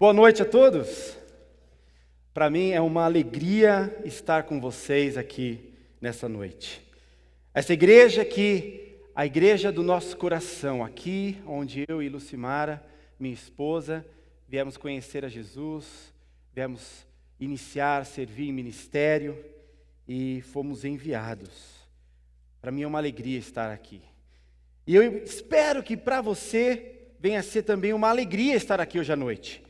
Boa noite a todos. Para mim é uma alegria estar com vocês aqui nessa noite. Essa igreja aqui, a igreja do nosso coração, aqui onde eu e Lucimara, minha esposa, viemos conhecer a Jesus, viemos iniciar, servir em ministério e fomos enviados. Para mim é uma alegria estar aqui. E eu espero que para você venha a ser também uma alegria estar aqui hoje à noite.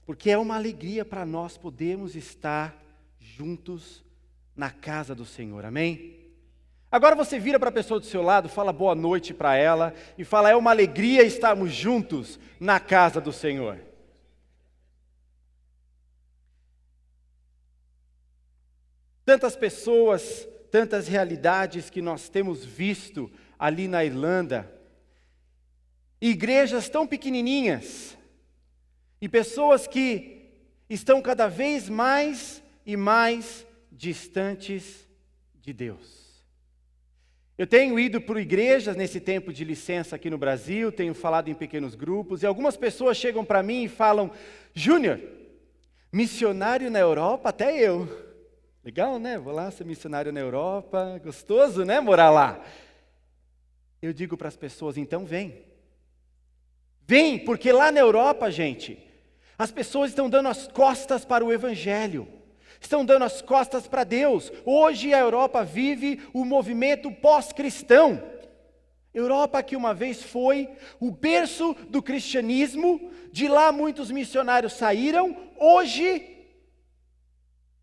Porque é uma alegria para nós podermos estar juntos na casa do Senhor, amém? Agora você vira para a pessoa do seu lado, fala boa noite para ela e fala, é uma alegria estarmos juntos na casa do Senhor. Tantas pessoas, tantas realidades que nós temos visto ali na Irlanda, igrejas tão pequenininhas, e pessoas que estão cada vez mais e mais distantes de Deus. Eu tenho ido por igrejas nesse tempo de licença aqui no Brasil, tenho falado em pequenos grupos, e algumas pessoas chegam para mim e falam, Júnior, missionário na Europa, até eu. Legal, né? Vou lá ser missionário na Europa, gostoso, né? Morar lá. Eu digo para as pessoas, então vem. Vem, porque lá na Europa, gente, as pessoas estão dando as costas para o Evangelho, estão dando as costas para Deus. Hoje a Europa vive o movimento pós-cristão. Europa que uma vez foi o berço do cristianismo, de lá muitos missionários saíram, hoje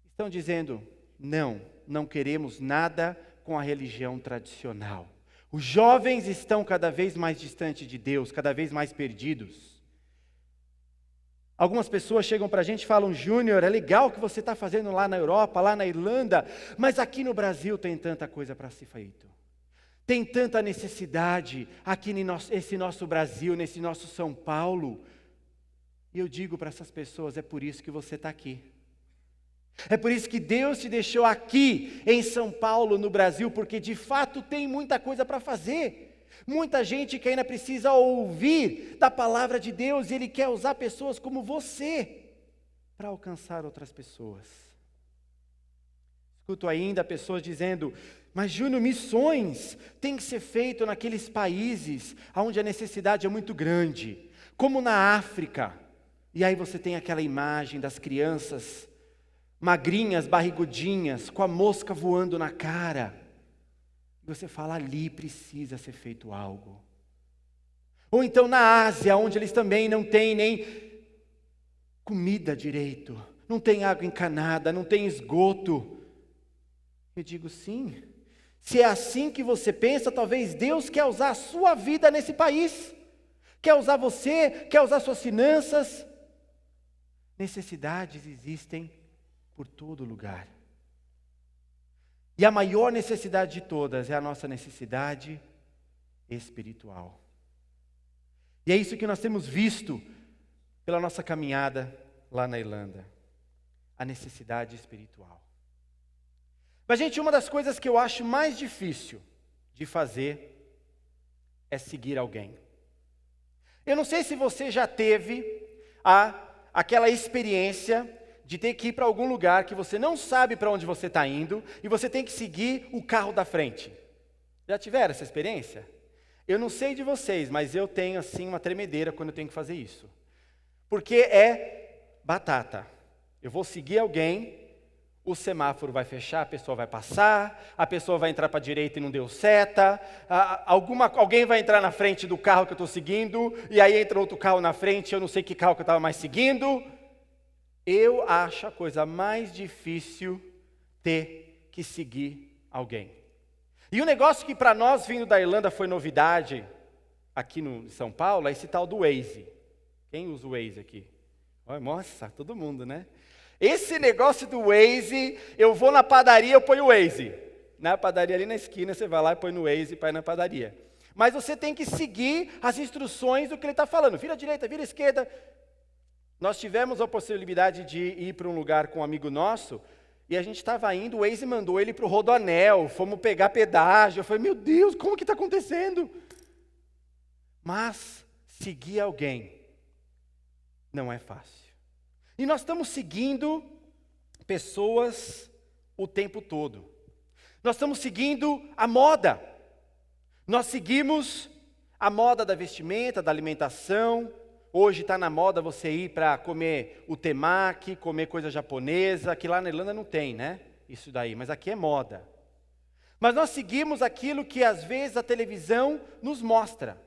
estão dizendo, não queremos nada com a religião tradicional. Os jovens estão cada vez mais distantes de Deus, cada vez mais perdidos. Algumas pessoas chegam para a gente e falam, Júnior, é legal o que você está fazendo lá na Europa, lá na Irlanda, mas aqui no Brasil tem tanta coisa para ser feito. Tem tanta necessidade aqui nesse nosso Brasil, nesse nosso São Paulo. E eu digo para essas pessoas, é por isso que você está aqui. É por isso que Deus te deixou aqui em São Paulo, no Brasil, porque de fato tem muita coisa para fazer. Muita gente que ainda precisa ouvir da palavra de Deus e Ele quer usar pessoas como você para alcançar outras pessoas. Escuto ainda pessoas dizendo, mas Júnior, missões tem que ser feito naqueles países onde a necessidade é muito grande, como na África. E aí você tem aquela imagem das crianças magrinhas, barrigudinhas, com a mosca voando na cara. Você fala, ali precisa ser feito algo. Ou então na Ásia, onde eles também não têm nem comida direito, não tem água encanada, não tem esgoto. Eu digo sim, se é assim que você pensa, talvez Deus quer usar a sua vida nesse país, quer usar você, quer usar suas finanças. Necessidades existem por todo lugar. E a maior necessidade de todas é a nossa necessidade espiritual. E é isso que nós temos visto pela nossa caminhada lá na Irlanda. A necessidade espiritual. Mas, gente, uma das coisas que eu acho mais difícil de fazer é seguir alguém. Eu não sei se você já teve aquela experiência de ter que ir para algum lugar que você não sabe para onde você está indo e você tem que seguir o carro da frente. Já tiveram essa experiência? Eu não sei de vocês, mas eu tenho assim uma tremedeira quando eu tenho que fazer isso. Porque é batata. Eu vou seguir alguém, o semáforo vai fechar, a pessoa vai passar, a pessoa vai entrar para a direita e não deu seta, alguém vai entrar na frente do carro que eu estou seguindo, e aí entra outro carro na frente, eu não sei que carro que eu estava mais seguindo. Eu acho a coisa mais difícil ter que seguir alguém. E um negócio que para nós vindo da Irlanda foi novidade, aqui no São Paulo, é esse tal do Waze. Quem usa o Waze aqui? Nossa, todo mundo, né? Esse negócio do Waze, eu vou na padaria, eu ponho o Waze. Na padaria ali na esquina, você vai lá e põe no Waze para ir na padaria. Mas você tem que seguir as instruções do que ele está falando. Vira à direita, vira à esquerda. Nós tivemos a possibilidade de ir para um lugar com um amigo nosso, e a gente estava indo, o Waze mandou ele para o Rodoanel, fomos pegar pedágio. Eu falei, meu Deus, como que está acontecendo? Mas seguir alguém não é fácil. E nós estamos seguindo pessoas o tempo todo. Nós estamos seguindo a moda. Nós seguimos a moda da vestimenta, da alimentação. Hoje está na moda você ir para comer o temaki, comer coisa japonesa, que lá na Irlanda não tem, né? Isso daí, mas aqui é moda. Mas nós seguimos aquilo que às vezes a televisão nos mostra.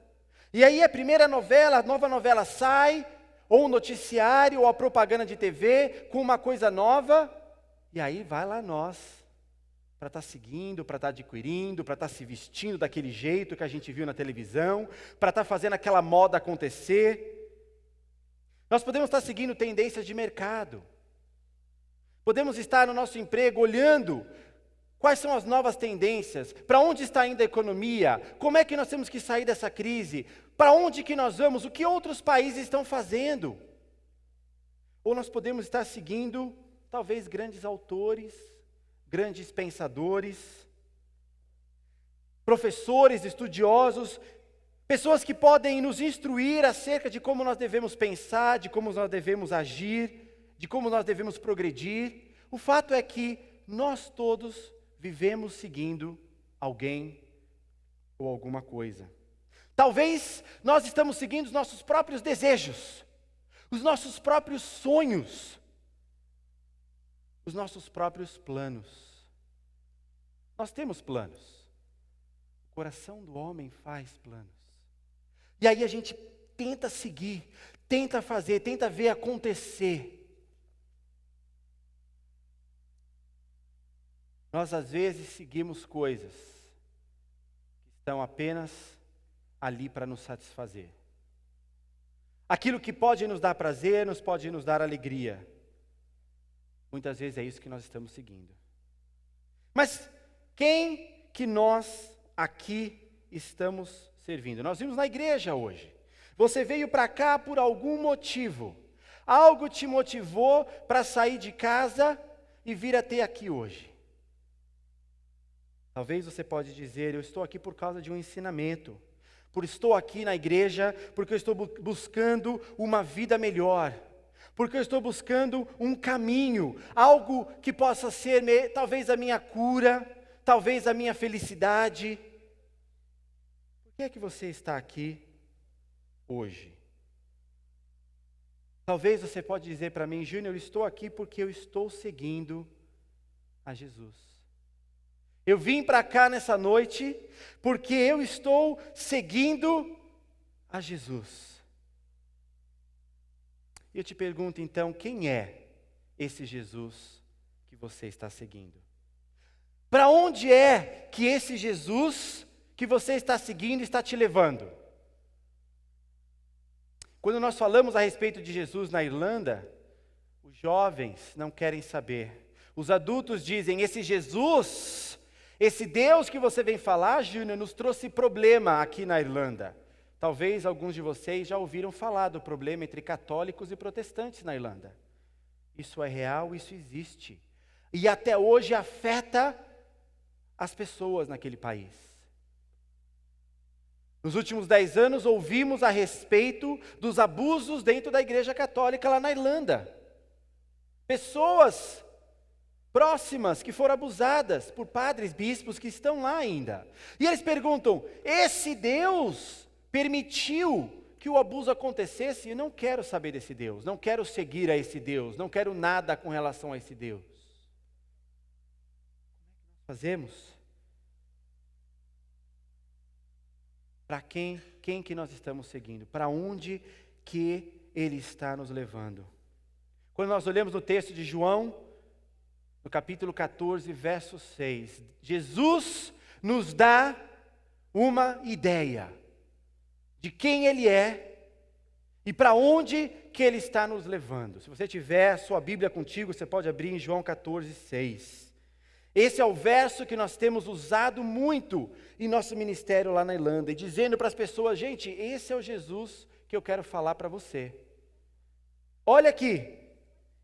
E aí a primeira novela, a nova novela sai, ou um noticiário, ou a propaganda de TV, com uma coisa nova, e aí vai lá nós, para estar seguindo, para estar adquirindo, para estar se vestindo daquele jeito que a gente viu na televisão, para estar fazendo aquela moda acontecer. Nós podemos estar seguindo tendências de mercado. Podemos estar no nosso emprego olhando quais são as novas tendências, para onde está indo a economia, como é que nós temos que sair dessa crise, para onde que nós vamos, o que outros países estão fazendo. Ou nós podemos estar seguindo, talvez, grandes autores, grandes pensadores, professores, estudiosos, pessoas que podem nos instruir acerca de como nós devemos pensar, de como nós devemos agir, de como nós devemos progredir. O fato é que nós todos vivemos seguindo alguém ou alguma coisa. Talvez nós estamos seguindo os nossos próprios desejos, os nossos próprios sonhos, os nossos próprios planos. Nós temos planos. O coração do homem faz planos. E aí a gente tenta seguir, tenta fazer, tenta ver acontecer. Nós às vezes seguimos coisas que estão apenas ali para nos satisfazer. Aquilo que pode nos dar prazer, pode nos dar alegria. Muitas vezes é isso que nós estamos seguindo. Mas quem que nós aqui estamos servindo? Nós vimos na igreja hoje. Você veio para cá por algum motivo. Algo te motivou para sair de casa e vir até aqui hoje. Talvez você pode dizer, eu estou aqui por causa de um ensinamento. Estou aqui na igreja porque eu estou buscando uma vida melhor. Porque eu estou buscando um caminho, algo que possa ser talvez a minha cura, talvez a minha felicidade. Por que é que você está aqui hoje? Talvez você pode dizer para mim, Júnior, eu estou aqui porque eu estou seguindo a Jesus. Eu vim para cá nessa noite porque eu estou seguindo a Jesus. E eu te pergunto então, quem é esse Jesus que você está seguindo? Para onde é que esse Jesus que você está seguindo está te levando? Quando nós falamos a respeito de Jesus na Irlanda, os jovens não querem saber. Os adultos dizem, esse Jesus, esse Deus que você vem falar, Júnior, nos trouxe problema aqui na Irlanda. Talvez alguns de vocês já ouviram falar do problema entre católicos e protestantes na Irlanda. Isso é real, isso existe. E até hoje afeta as pessoas naquele país. Nos últimos 10 anos ouvimos a respeito dos abusos dentro da igreja católica lá na Irlanda. Pessoas próximas que foram abusadas por padres, bispos que estão lá ainda. E eles perguntam, esse Deus permitiu que o abuso acontecesse? Eu não quero saber desse Deus, não quero seguir a esse Deus, não quero nada com relação a esse Deus. Como é que nós fazemos? Para quem que nós estamos seguindo? Para onde que Ele está nos levando? Quando nós olhamos no texto de João, no capítulo 14, verso 6, Jesus nos dá uma ideia de quem Ele é e para onde que Ele está nos levando. Se você tiver a sua Bíblia contigo, você pode abrir em João 14, 6. Esse é o verso que nós temos usado muito em nosso ministério lá na Irlanda, e dizendo para as pessoas, gente, esse é o Jesus que eu quero falar para você. Olha aqui,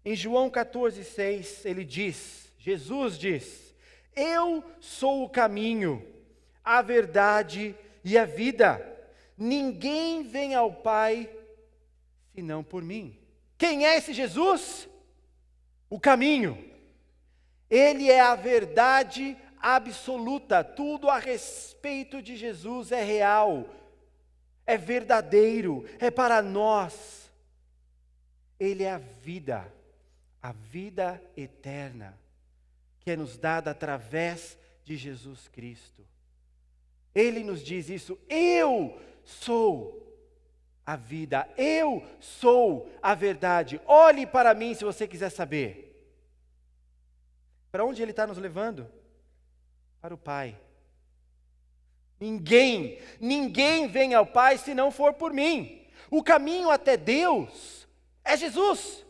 em João 14, 6, ele diz, Jesus diz, eu sou o caminho, a verdade e a vida. Ninguém vem ao Pai senão por mim. Quem é esse Jesus? O caminho. Ele é a verdade absoluta. Tudo a respeito de Jesus é real, é verdadeiro, é para nós. Ele é a vida eterna, que é nos dada através de Jesus Cristo. Ele nos diz isso: eu sou a vida, eu sou a verdade. Olhe para mim se você quiser saber. Para onde Ele está nos levando? Para o Pai. Ninguém vem ao Pai se não for por mim. O caminho até Deus é Jesus.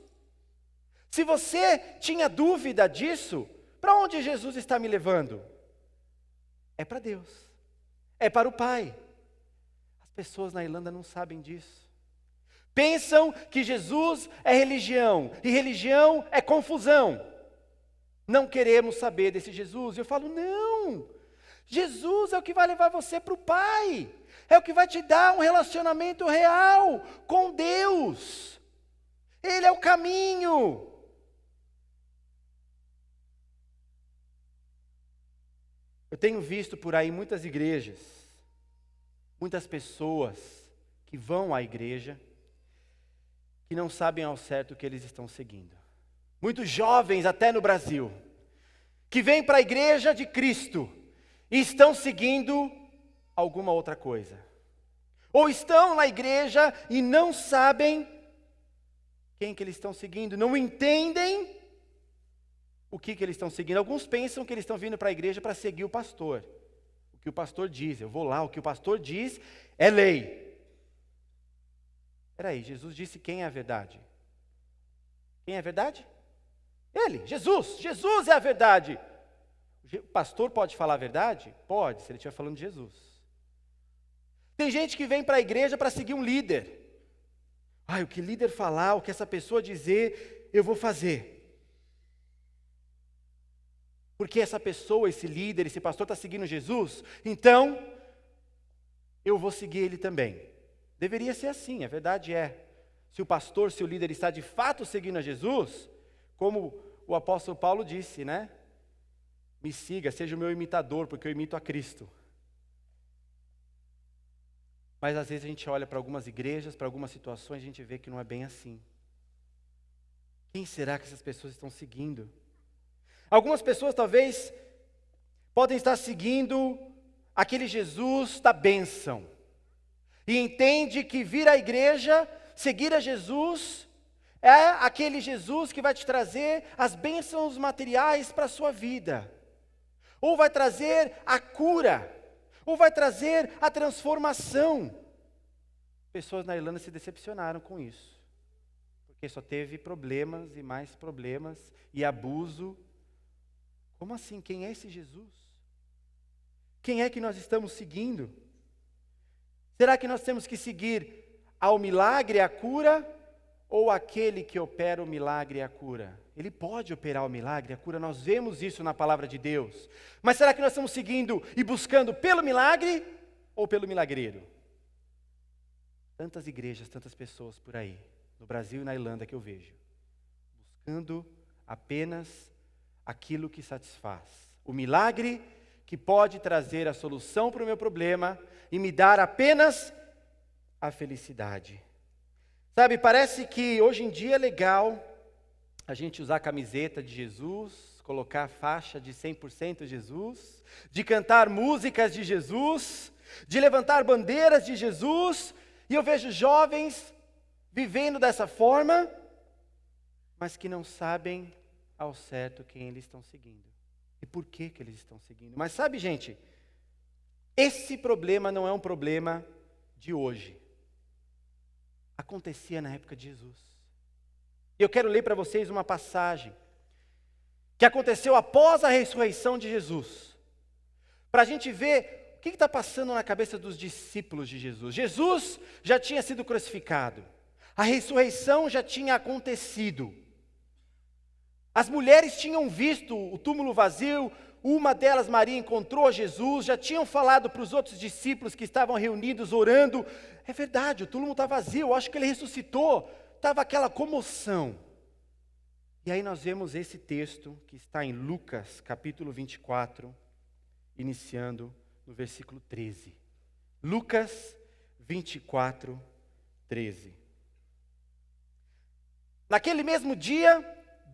Se você tinha dúvida disso, para onde Jesus está me levando? É para Deus, é para o Pai. As pessoas na Irlanda não sabem disso. Pensam que Jesus é religião, e religião é confusão. Não queremos saber desse Jesus. Eu falo, não, Jesus é o que vai levar você para o Pai, é o que vai te dar um relacionamento real com Deus. Ele é o caminho. Eu tenho visto por aí muitas igrejas, muitas pessoas que vão à igreja, que não sabem ao certo o que eles estão seguindo. Muitos jovens, até no Brasil, que vêm para a igreja de Cristo e estão seguindo alguma outra coisa. Ou estão na igreja e não sabem quem que eles estão seguindo, não entendem o que eles estão seguindo. Alguns pensam que eles estão vindo para a igreja para seguir o pastor. O que o pastor diz, eu vou lá, o que o pastor diz é lei. Espera aí, Jesus disse quem é a verdade. Quem é a verdade? Ele, Jesus. Jesus é a verdade. O pastor pode falar a verdade? Pode, se ele estiver falando de Jesus. Tem gente que vem para a igreja para seguir um líder. O que líder falar, o que essa pessoa dizer, eu vou fazer. Porque essa pessoa, esse líder, esse pastor está seguindo Jesus, então eu vou seguir ele também. Deveria ser assim, a verdade é. Se o pastor, se o líder está de fato seguindo a Jesus, como o apóstolo Paulo disse, né? Me siga, seja o meu imitador, porque eu imito a Cristo. Mas às vezes a gente olha para algumas igrejas, para algumas situações, a gente vê que não é bem assim. Quem será que essas pessoas estão seguindo? Algumas pessoas talvez podem estar seguindo aquele Jesus da bênção. E entende que vir à igreja, seguir a Jesus, é aquele Jesus que vai te trazer as bênçãos materiais para a sua vida. Ou vai trazer a cura, ou vai trazer a transformação. Pessoas na Irlanda se decepcionaram com isso. Porque só teve problemas e mais problemas e abuso. Como assim? Quem é esse Jesus? Quem é que nós estamos seguindo? Será que nós temos que seguir ao milagre, a cura, ou aquele que opera o milagre e a cura? Ele pode operar o milagre e a cura, nós vemos isso na palavra de Deus. Mas será que nós estamos seguindo e buscando pelo milagre ou pelo milagreiro? Tantas igrejas, tantas pessoas por aí, no Brasil e na Irlanda que eu vejo, buscando apenas aquilo que satisfaz. O milagre que pode trazer a solução para o meu problema e me dar apenas a felicidade. Sabe, parece que hoje em dia é legal a gente usar a camiseta de Jesus, colocar a faixa de 100% Jesus, de cantar músicas de Jesus, de levantar bandeiras de Jesus, e eu vejo jovens vivendo dessa forma, mas que não sabem ao certo quem eles estão seguindo e por que eles estão seguindo. Mas sabe, gente, esse problema não é um problema de hoje. Acontecia na época de Jesus. E eu quero ler para vocês uma passagem que aconteceu após a ressurreição de Jesus, para a gente ver o que está passando na cabeça dos discípulos de Jesus. Jesus já tinha sido crucificado, a ressurreição já tinha acontecido. As mulheres tinham visto o túmulo vazio, uma delas, Maria, encontrou Jesus, já tinham falado para os outros discípulos que estavam reunidos orando, é verdade, o túmulo está vazio, eu acho que ele ressuscitou. estava aquela comoção. E aí nós vemos esse texto que está em Lucas, capítulo 24, iniciando no versículo 13. Lucas 24, 13. Naquele mesmo dia,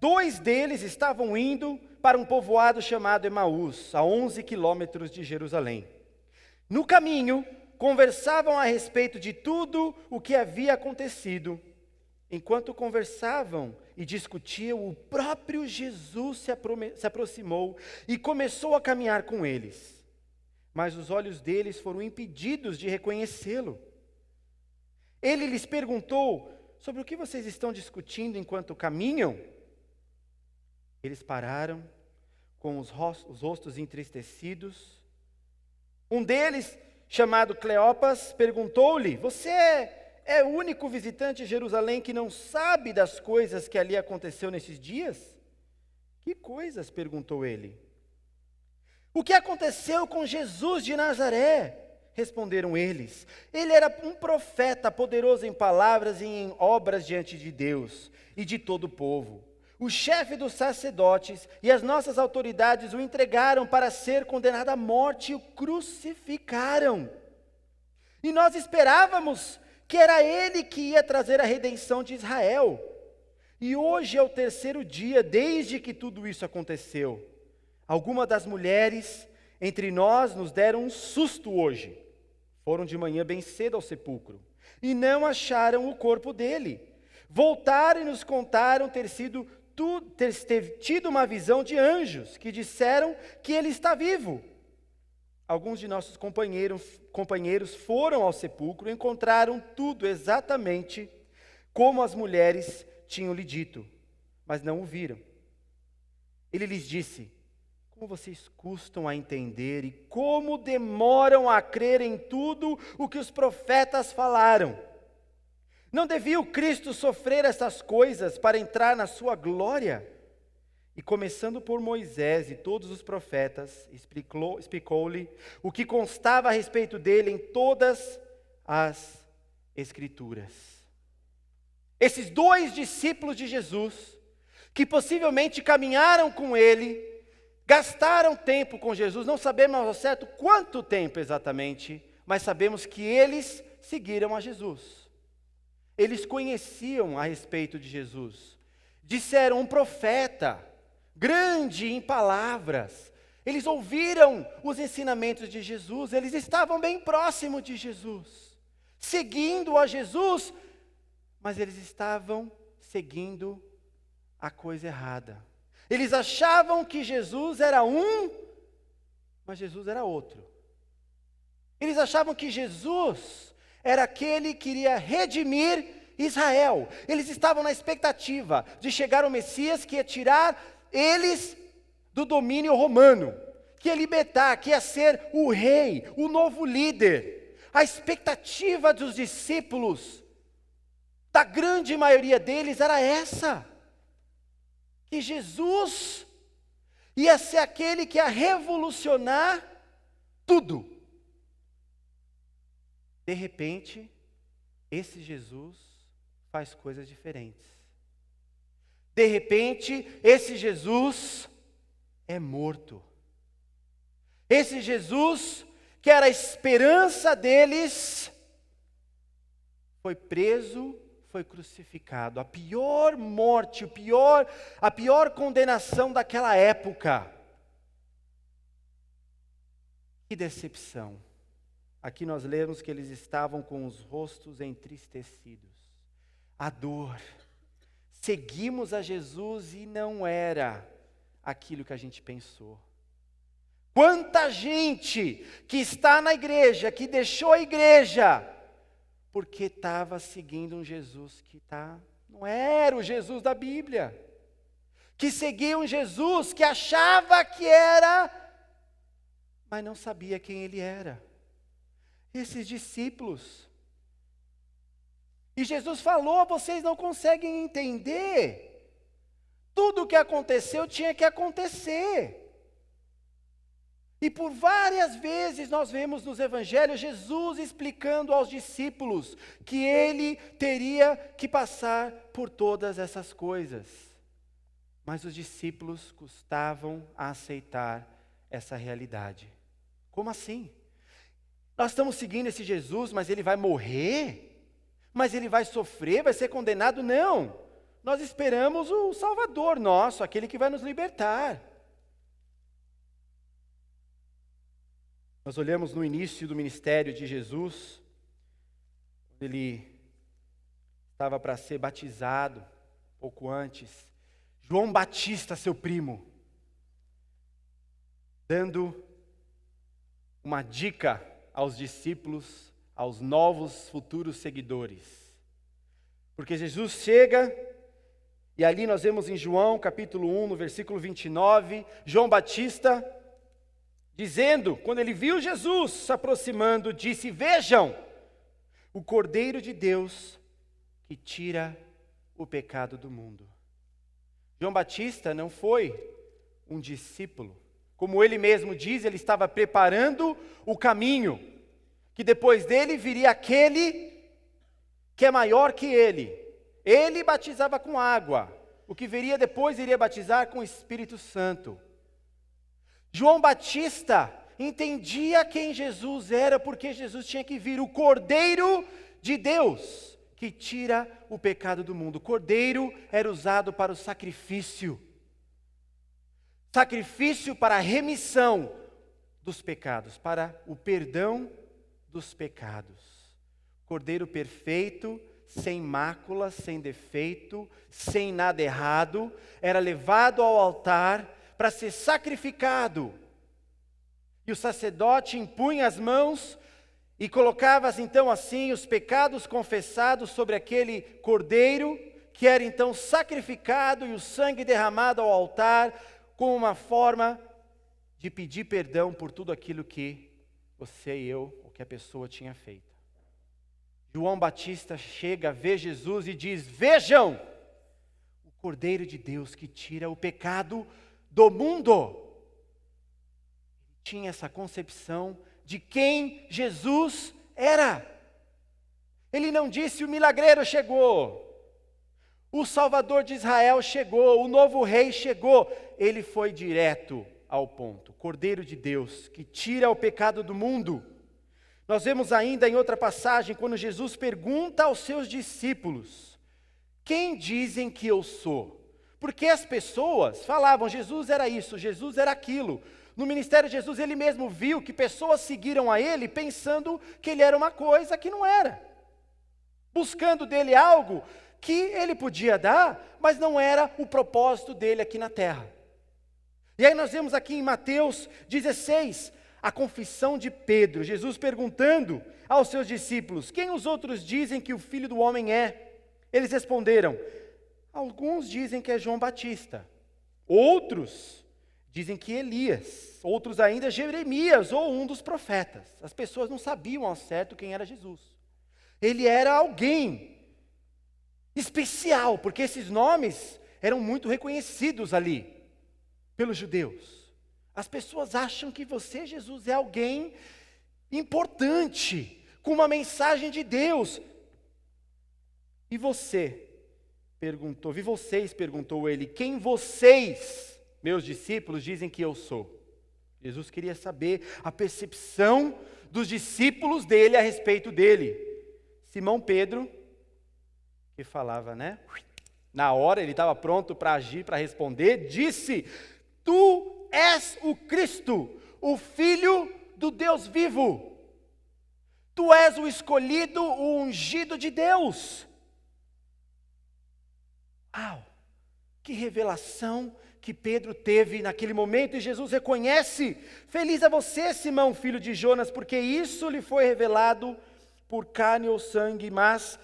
2 deles estavam indo para um povoado chamado Emaús, a 11 quilômetros de Jerusalém. No caminho, conversavam a respeito de tudo o que havia acontecido. Enquanto conversavam e discutiam, o próprio Jesus se aproximou e começou a caminhar com eles. Mas os olhos deles foram impedidos de reconhecê-lo. Ele lhes perguntou: sobre o que vocês estão discutindo enquanto caminham? Eles pararam, com os rostos entristecidos. Um deles, chamado Cleopas, perguntou-lhe: você é o único visitante em Jerusalém que não sabe das coisas que ali aconteceu nesses dias? Que coisas? Perguntou ele. O que aconteceu com Jesus de Nazaré? Responderam eles. Ele era um profeta, poderoso em palavras e em obras diante de Deus e de todo o povo. O chefe dos sacerdotes e as nossas autoridades o entregaram para ser condenado à morte e o crucificaram. E nós esperávamos que era ele que ia trazer a redenção de Israel. E hoje é o 3º dia desde que tudo isso aconteceu. Algumas das mulheres entre nós nos deram um susto hoje. Foram de manhã bem cedo ao sepulcro e não acharam o corpo dele. Voltaram e nos contaram ter tido uma visão de anjos que disseram que ele está vivo. Alguns de nossos companheiros foram ao sepulcro e encontraram tudo exatamente como as mulheres tinham lhe dito, mas não o viram. Ele lhes disse: como vocês custam a entender e como demoram a crer em tudo o que os profetas falaram. Não devia o Cristo sofrer essas coisas para entrar na sua glória? E começando por Moisés e todos os profetas, explicou-lhe o que constava a respeito dele em todas as Escrituras. Esses 2 discípulos de Jesus, que possivelmente caminharam com ele, gastaram tempo com Jesus, não sabemos ao certo quanto tempo exatamente, mas sabemos que eles seguiram a Jesus. Eles conheciam a respeito de Jesus. Disseram: um profeta, grande em palavras. Eles ouviram os ensinamentos de Jesus, eles estavam bem próximos de Jesus, seguindo a Jesus, mas eles estavam seguindo a coisa errada. Eles achavam que Jesus era um, mas Jesus era outro. Eles achavam que Jesus era aquele que iria redimir Israel. Eles estavam na expectativa de chegar o Messias que ia tirar eles do domínio romano, que ia libertar, que ia ser o rei, o novo líder. A expectativa dos discípulos, da grande maioria deles, era essa: que Jesus ia ser aquele que ia revolucionar tudo. De repente, esse Jesus faz coisas diferentes. De repente, esse Jesus é morto. Esse Jesus, que era a esperança deles, foi preso, foi crucificado. A pior morte, a pior condenação daquela época. Que decepção. Aqui nós lemos que eles estavam com os rostos entristecidos. A dor. Seguimos a Jesus e não era aquilo que a gente pensou. Quanta gente que está na igreja, que deixou a igreja, porque estava seguindo um Jesus que não era o Jesus da Bíblia. Que seguia um Jesus que achava que era, mas não sabia quem ele era. Esses discípulos. E Jesus falou: vocês não conseguem entender. Tudo o que aconteceu tinha que acontecer. E por várias vezes nós vemos nos evangelhos Jesus explicando aos discípulos que ele teria que passar por todas essas coisas. Mas os discípulos custavam a aceitar essa realidade. Como assim? Nós estamos seguindo esse Jesus, mas ele vai morrer? Mas ele vai sofrer, vai ser condenado? Não! Nós esperamos o Salvador nosso, aquele que vai nos libertar. Nós olhamos no início do ministério de Jesus, quando ele estava para ser batizado, pouco antes, João Batista, seu primo, dando uma dica aos discípulos, aos novos futuros seguidores. Porque Jesus chega, e ali nós vemos em João capítulo 1, no versículo 29, João Batista dizendo, quando ele viu Jesus se aproximando, disse: vejam, o Cordeiro de Deus que tira o pecado do mundo. João Batista não foi um discípulo. Como ele mesmo diz, ele estava preparando o caminho, que depois dele viria aquele que é maior que ele. Ele batizava com água, o que viria depois iria batizar com o Espírito Santo. João Batista entendia quem Jesus era, porque Jesus tinha que vir, o Cordeiro de Deus, que tira o pecado do mundo. O Cordeiro era usado para o sacrifício. Sacrifício para a remissão dos pecados, para o perdão dos pecados. Cordeiro perfeito, sem mácula, sem defeito, sem nada errado, era levado ao altar para ser sacrificado. E o sacerdote impunha as mãos e colocava então assim os pecados confessados sobre aquele cordeiro, que era então sacrificado, e o sangue derramado ao altar, como uma forma de pedir perdão por tudo aquilo que você e eu, ou que a pessoa tinha feito. João Batista chega, vê Jesus e diz: vejam, o Cordeiro de Deus que tira o pecado do mundo. Tinha essa concepção de quem Jesus era. Ele não disse: o milagreiro chegou, o Salvador de Israel chegou, o novo rei chegou. Ele foi direto ao ponto. Cordeiro de Deus que tira o pecado do mundo. Nós vemos ainda em outra passagem, quando Jesus pergunta aos seus discípulos: quem dizem que eu sou? Porque as pessoas falavam, Jesus era isso, Jesus era aquilo. No ministério de Jesus, ele mesmo viu que pessoas seguiram a ele pensando que ele era uma coisa que não era. Buscando dele algo que ele podia dar, mas não era o propósito dele aqui na terra. E aí nós vemos aqui em Mateus 16, a confissão de Pedro, Jesus perguntando aos seus discípulos: quem os outros dizem que o Filho do Homem é? Eles responderam: alguns dizem que é João Batista, outros dizem que Elias, outros ainda Jeremias ou um dos profetas. As pessoas não sabiam ao certo quem era Jesus. Ele era alguém especial, porque esses nomes eram muito reconhecidos ali pelos judeus. As pessoas acham que você, Jesus, é alguém importante, com uma mensagem de Deus. E você perguntou, vi vocês, perguntou ele, quem vocês, meus discípulos, dizem que eu sou? Jesus queria saber a percepção dos discípulos dele a respeito dele. Simão Pedro, que falava, né? Na hora, ele estava pronto para agir, para responder, disse: tu és o Cristo, o Filho do Deus vivo. Tu és o escolhido, o ungido de Deus. Uau! Que revelação que Pedro teve naquele momento, e Jesus reconhece: feliz é você, Simão, filho de Jonas, porque isso lhe foi revelado por carne ou sangue, mas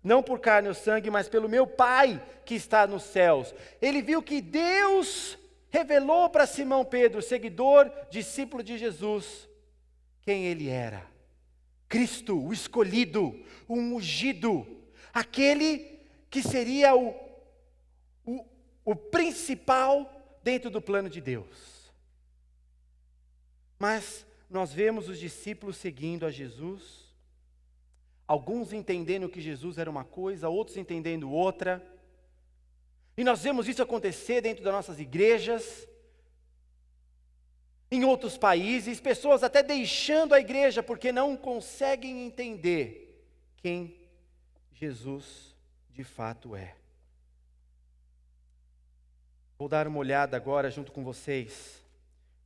não por carne ou sangue, mas pelo meu Pai que está nos céus. Ele viu que Deus revelou para Simão Pedro, seguidor, discípulo de Jesus, quem ele era. Cristo, o escolhido, o ungido, aquele que seria o principal dentro do plano de Deus. Mas nós vemos os discípulos seguindo a Jesus, alguns entendendo que Jesus era uma coisa, outros entendendo outra. E nós vemos isso acontecer dentro das nossas igrejas, em outros países, pessoas até deixando a igreja porque não conseguem entender quem Jesus de fato é. Vou dar uma olhada agora junto com vocês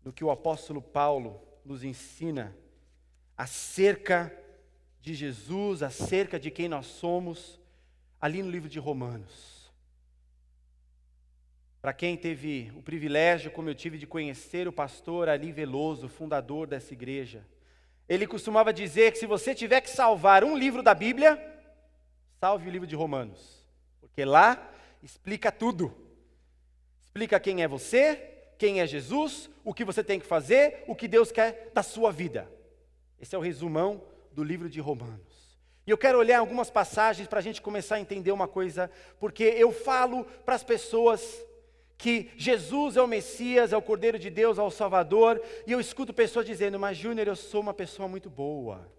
no que o apóstolo Paulo nos ensina acerca de Jesus, acerca de quem nós somos, ali no livro de Romanos. Para quem teve o privilégio, como eu tive, de conhecer o pastor Ali Veloso, fundador dessa igreja, ele costumava dizer que se você tiver que salvar um livro da Bíblia, salve o livro de Romanos, porque lá explica tudo. Explica quem é você, quem é Jesus, o que você tem que fazer, o que Deus quer da sua vida. Esse é o resumão do livro de Romanos. E eu quero olhar algumas passagens para a gente começar a entender uma coisa, porque eu falo para as pessoas que Jesus é o Messias, é o Cordeiro de Deus, é o Salvador, e eu escuto pessoas dizendo, mas Júnior, eu sou uma pessoa muito boa.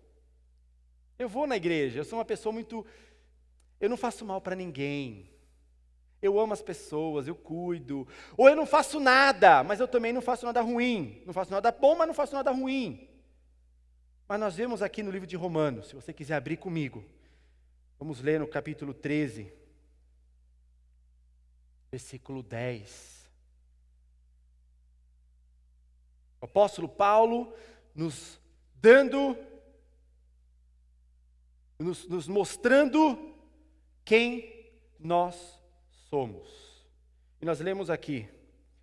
Eu vou na igreja, eu sou uma pessoa muito... Eu não faço mal para ninguém. Eu amo as pessoas, eu cuido. Ou eu não faço nada, mas eu também não faço nada ruim. Não faço nada bom, mas não faço nada ruim. Mas nós vemos aqui no livro de Romanos, se você quiser abrir comigo, vamos ler no capítulo 13, versículo 10. O apóstolo Paulo nos mostrando quem nós somos. E nós lemos aqui,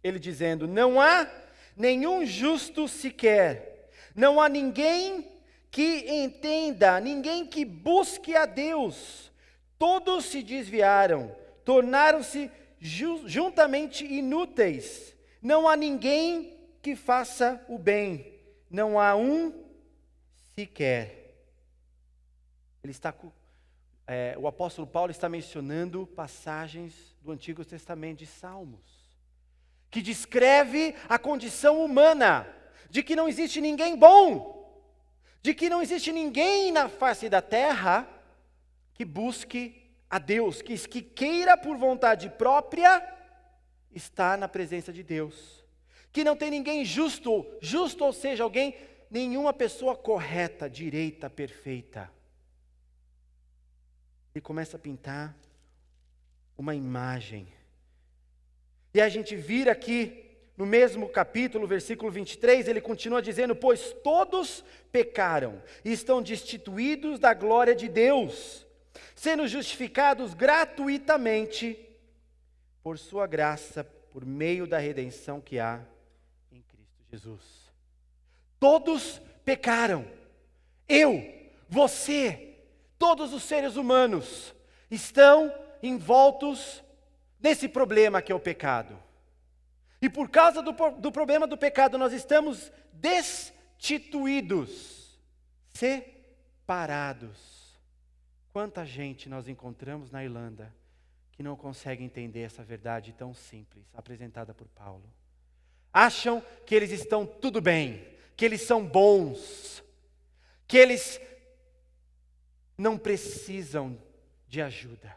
ele dizendo, não há nenhum justo sequer, não há ninguém que entenda, ninguém que busque a Deus. Todos se desviaram, tornaram-se juntamente inúteis. Não há ninguém que faça o bem, não há um sequer. O apóstolo Paulo está mencionando passagens do Antigo Testamento de Salmos, que descreve a condição humana, de que não existe ninguém bom, de que não existe ninguém na face da terra que busque a Deus, que queira por vontade própria estar na presença de Deus, que não tem ninguém justo, ou seja, nenhuma pessoa correta, direita, perfeita. Ele começa a pintar uma imagem. E a gente vira aqui, no mesmo capítulo, versículo 23, ele continua dizendo, pois todos pecaram e estão destituídos da glória de Deus, sendo justificados gratuitamente por sua graça, por meio da redenção que há em Cristo Jesus. Todos pecaram. Eu, você, todos os seres humanos estão envoltos nesse problema que é o pecado. E por causa do problema do pecado, nós estamos destituídos, separados. Quanta gente nós encontramos na Irlanda que não consegue entender essa verdade tão simples, apresentada por Paulo. Acham que eles estão tudo bem, que eles são bons, que eles não precisam de ajuda.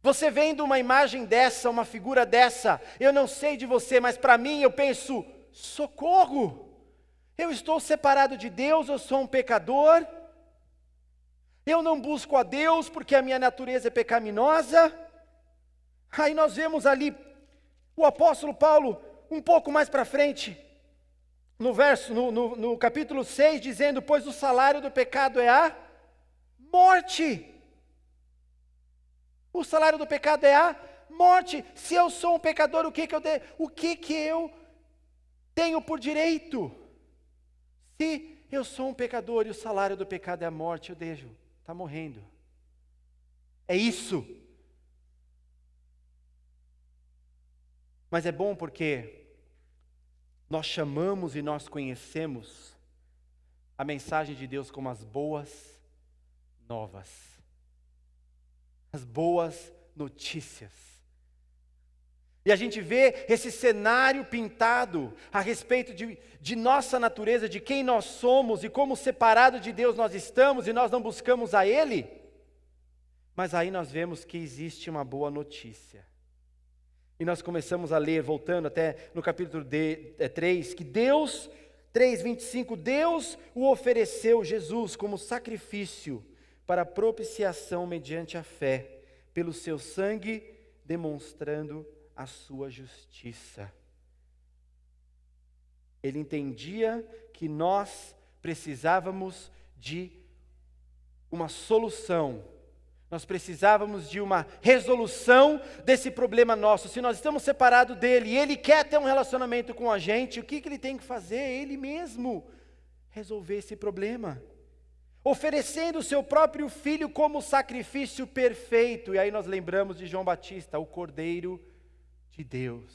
Você vendo uma imagem dessa, uma figura dessa, eu não sei de você, mas para mim eu penso, socorro! Eu estou separado de Deus, eu sou um pecador, eu não busco a Deus porque a minha natureza é pecaminosa. Aí nós vemos ali o apóstolo Paulo, um pouco mais para frente, no capítulo 6, dizendo, pois o salário do pecado é a morte. O salário do pecado é a morte. Se eu sou um pecador, o que eu tenho por direito? Se eu sou um pecador e o salário do pecado é a morte, eu deixo, está morrendo. É isso. Mas é bom porque nós chamamos e nós conhecemos a mensagem de Deus como as boas novas. As boas notícias. E a gente vê esse cenário pintado a respeito de nossa natureza, de quem nós somos e como separado de Deus nós estamos e nós não buscamos a Ele. Mas aí nós vemos que existe uma boa notícia. E nós começamos a ler, voltando até no capítulo 3, que Deus, 3:25, Deus o ofereceu, Jesus, como sacrifício para propiciação mediante a fé, pelo seu sangue, demonstrando a sua justiça. Ele entendia que nós precisávamos de uma solução, nós precisávamos de uma resolução desse problema nosso. Se nós estamos separados dele e ele quer ter um relacionamento com a gente, o que ele tem que fazer? Ele mesmo resolver esse problema, oferecendo o seu próprio filho como sacrifício perfeito. E aí nós lembramos de João Batista, o Cordeiro de Deus.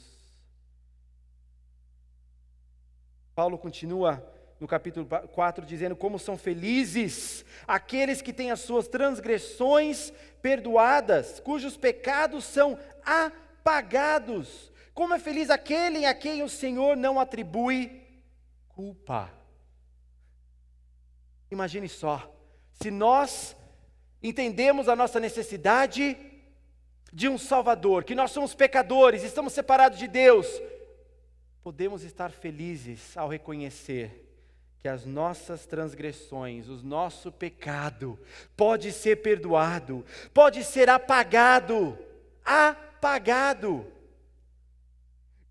Paulo continua no capítulo 4 dizendo como são felizes aqueles que têm as suas transgressões perdoadas, cujos pecados são apagados. Como é feliz aquele a quem o Senhor não atribui culpa. Imagine só, se nós entendemos a nossa necessidade de um Salvador, que nós somos pecadores, estamos separados de Deus, podemos estar felizes ao reconhecer que as nossas transgressões, o nosso pecado, pode ser perdoado, pode ser apagado.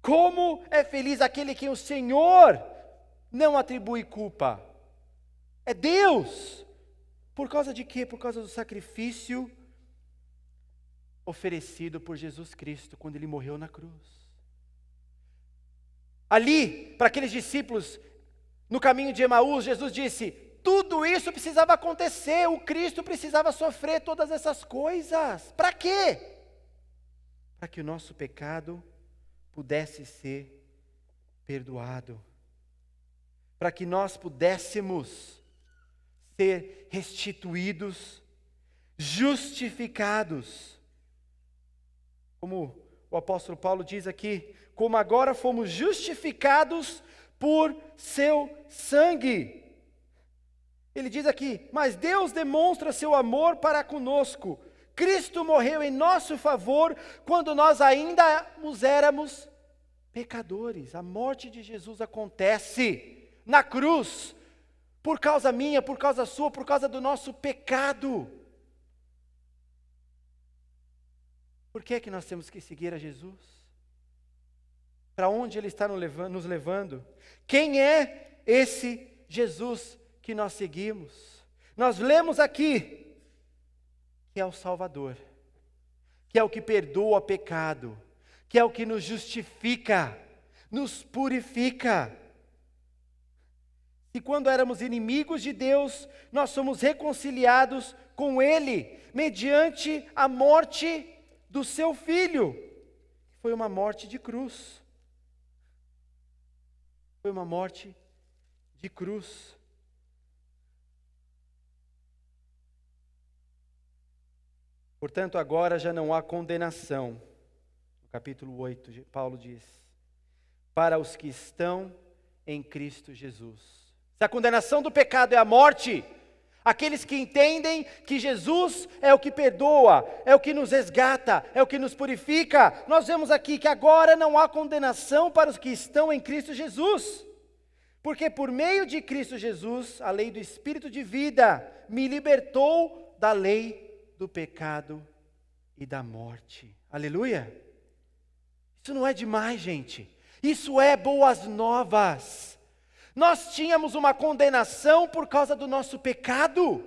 Como é feliz aquele que o Senhor não atribui culpa. É Deus. Por causa de quê? Por causa do sacrifício oferecido por Jesus Cristo, quando Ele morreu na cruz. Ali, para aqueles discípulos, no caminho de Emaús, Jesus disse, tudo isso precisava acontecer, o Cristo precisava sofrer todas essas coisas. Para quê? Para que o nosso pecado pudesse ser perdoado. Para que nós pudéssemos ser restituídos, justificados. Como o apóstolo Paulo diz aqui, como agora fomos justificados por seu sangue. Ele diz aqui, mas Deus demonstra seu amor para conosco. Cristo morreu em nosso favor quando nós ainda éramos pecadores. A morte de Jesus acontece na cruz, por causa minha, por causa sua, por causa do nosso pecado. Por que é que nós temos que seguir a Jesus? Para onde Ele está nos levando? Quem é esse Jesus que nós seguimos? Nós lemos aqui que é o Salvador, que é o que perdoa pecado, que é o que nos justifica, nos purifica. E quando éramos inimigos de Deus, nós somos reconciliados com Ele, mediante a morte do seu Filho. Foi uma morte de cruz. Foi uma morte de cruz. Portanto, agora já não há condenação. No capítulo 8, Paulo diz, para os que estão em Cristo Jesus. Se a condenação do pecado é a morte, aqueles que entendem que Jesus é o que perdoa, é o que nos resgata, é o que nos purifica. Nós vemos aqui que agora não há condenação para os que estão em Cristo Jesus. Porque por meio de Cristo Jesus, a lei do Espírito de vida me libertou da lei do pecado e da morte. Aleluia! Isso não é demais, gente. Isso é boas novas. Nós tínhamos uma condenação por causa do nosso pecado,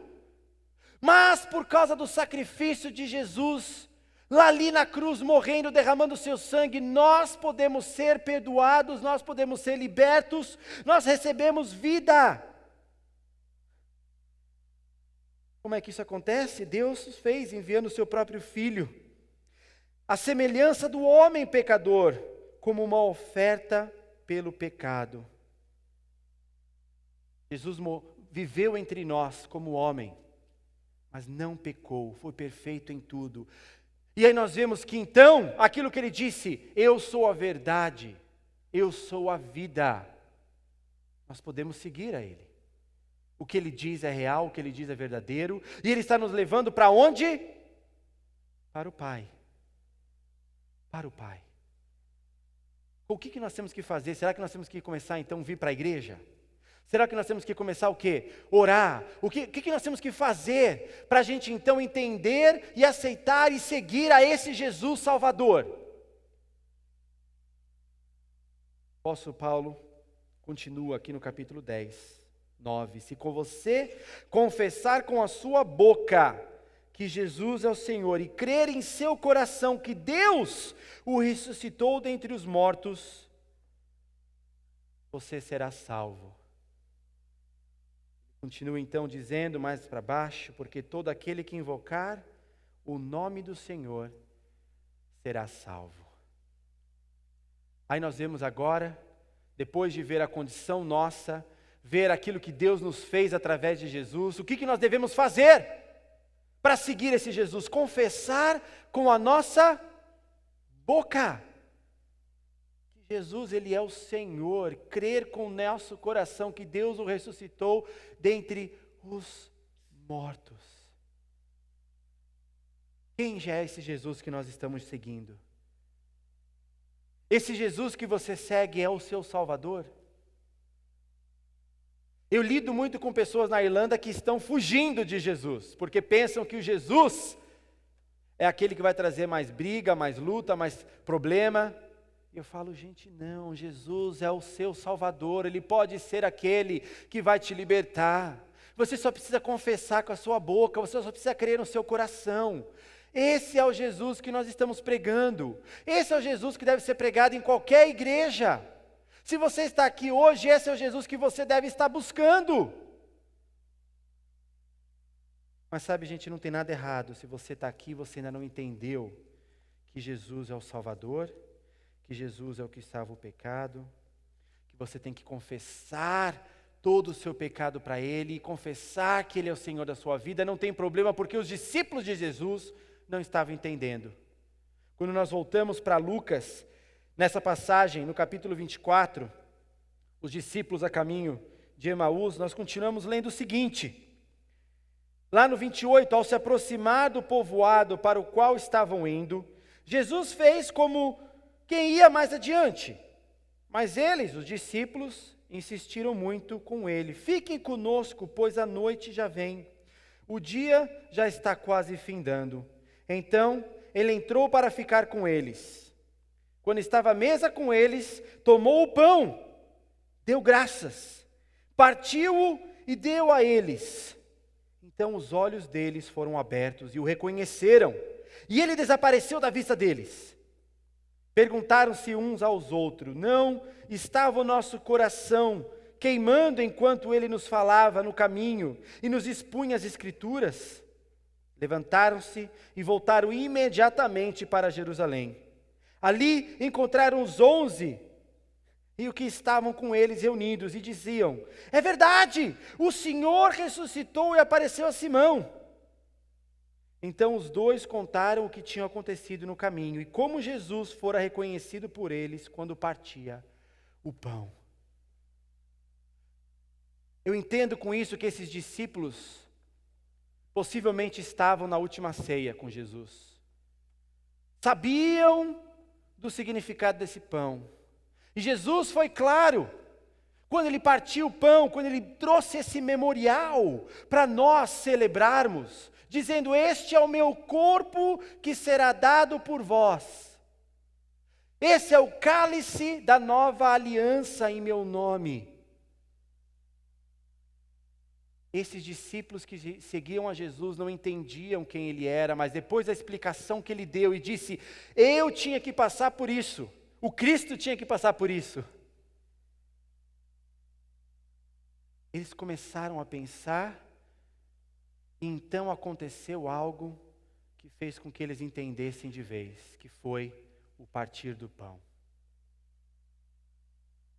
mas por causa do sacrifício de Jesus, lá ali na cruz, morrendo, derramando o seu sangue, nós podemos ser perdoados, nós podemos ser libertos, nós recebemos vida. Como é que isso acontece? Deus fez enviando o seu próprio Filho, a semelhança do homem pecador, como uma oferta pelo pecado. Jesus viveu entre nós como homem, mas não pecou, foi perfeito em tudo. E aí nós vemos que então, aquilo que ele disse, eu sou a verdade, eu sou a vida, nós podemos seguir a ele. O que ele diz é real, o que ele diz é verdadeiro, e ele está nos levando para onde? Para o Pai. Para o Pai. O que nós temos que fazer? Será que nós temos que começar então a vir para a igreja? Será que nós temos que começar o quê? Orar? O que nós temos que fazer para a gente então entender e aceitar e seguir a esse Jesus Salvador? O apóstolo Paulo continua aqui no capítulo 10, 9. Se com você confessar com a sua boca que Jesus é o Senhor e crer em seu coração que Deus o ressuscitou dentre os mortos, você será salvo. Continua então dizendo mais para baixo, porque todo aquele que invocar o nome do Senhor será salvo. Aí nós vemos agora, depois de ver a condição nossa, ver aquilo que Deus nos fez através de Jesus, o que nós devemos fazer para seguir esse Jesus? Confessar com a nossa boca que Jesus, Ele é o Senhor, crer com o nosso coração que Deus o ressuscitou dentre os mortos. Quem já é esse Jesus que nós estamos seguindo? Esse Jesus que você segue é o seu Salvador? Eu lido muito com pessoas na Irlanda que estão fugindo de Jesus, porque pensam que o Jesus é aquele que vai trazer mais briga, mais luta, mais problema. Eu falo, gente, não, Jesus é o seu Salvador, Ele pode ser aquele que vai te libertar. Você só precisa confessar com a sua boca, você só precisa crer no seu coração. Esse é o Jesus que nós estamos pregando. Esse é o Jesus que deve ser pregado em qualquer igreja. Se você está aqui hoje, esse é o Jesus que você deve estar buscando. Mas sabe, gente, não tem nada errado. Se você está aqui e você ainda não entendeu que Jesus é o Salvador, que Jesus é o que salva o pecado, que você tem que confessar todo o seu pecado para Ele e confessar que Ele é o Senhor da sua vida, não tem problema, porque os discípulos de Jesus não estavam entendendo. Quando nós voltamos para Lucas, nessa passagem, no capítulo 24, os discípulos a caminho de Emaús, nós continuamos lendo o seguinte, lá no 28, ao se aproximar do povoado para o qual estavam indo, Jesus fez como quem ia mais adiante, mas eles, os discípulos, insistiram muito com ele, fiquem conosco, pois a noite já vem, o dia já está quase findando. Então, ele entrou para ficar com eles. Quando estava à mesa com eles, tomou o pão, deu graças, partiu-o e deu a eles. Então os olhos deles foram abertos e o reconheceram, e ele desapareceu da vista deles. Perguntaram-se uns aos outros, não estava o nosso coração queimando enquanto ele nos falava no caminho e nos expunha as Escrituras? Levantaram-se e voltaram imediatamente para Jerusalém. Ali encontraram os 11 e os que estavam com eles reunidos e diziam, é verdade, o Senhor ressuscitou e apareceu a Simão. Então os dois contaram o que tinha acontecido no caminho e como Jesus fora reconhecido por eles quando partia o pão. Eu entendo com isso que esses discípulos possivelmente estavam na última ceia com Jesus. Sabiam do significado desse pão. E Jesus foi claro, quando ele partiu o pão, quando ele trouxe esse memorial para nós celebrarmos, dizendo, este é o meu corpo que será dado por vós. Esse é o cálice da nova aliança em meu nome. Esses discípulos que seguiam a Jesus não entendiam quem ele era, mas depois da explicação que ele deu e disse, eu tinha que passar por isso, o Cristo tinha que passar por isso. Eles começaram a pensar, e então aconteceu algo que fez com que eles entendessem de vez, que foi o partir do pão.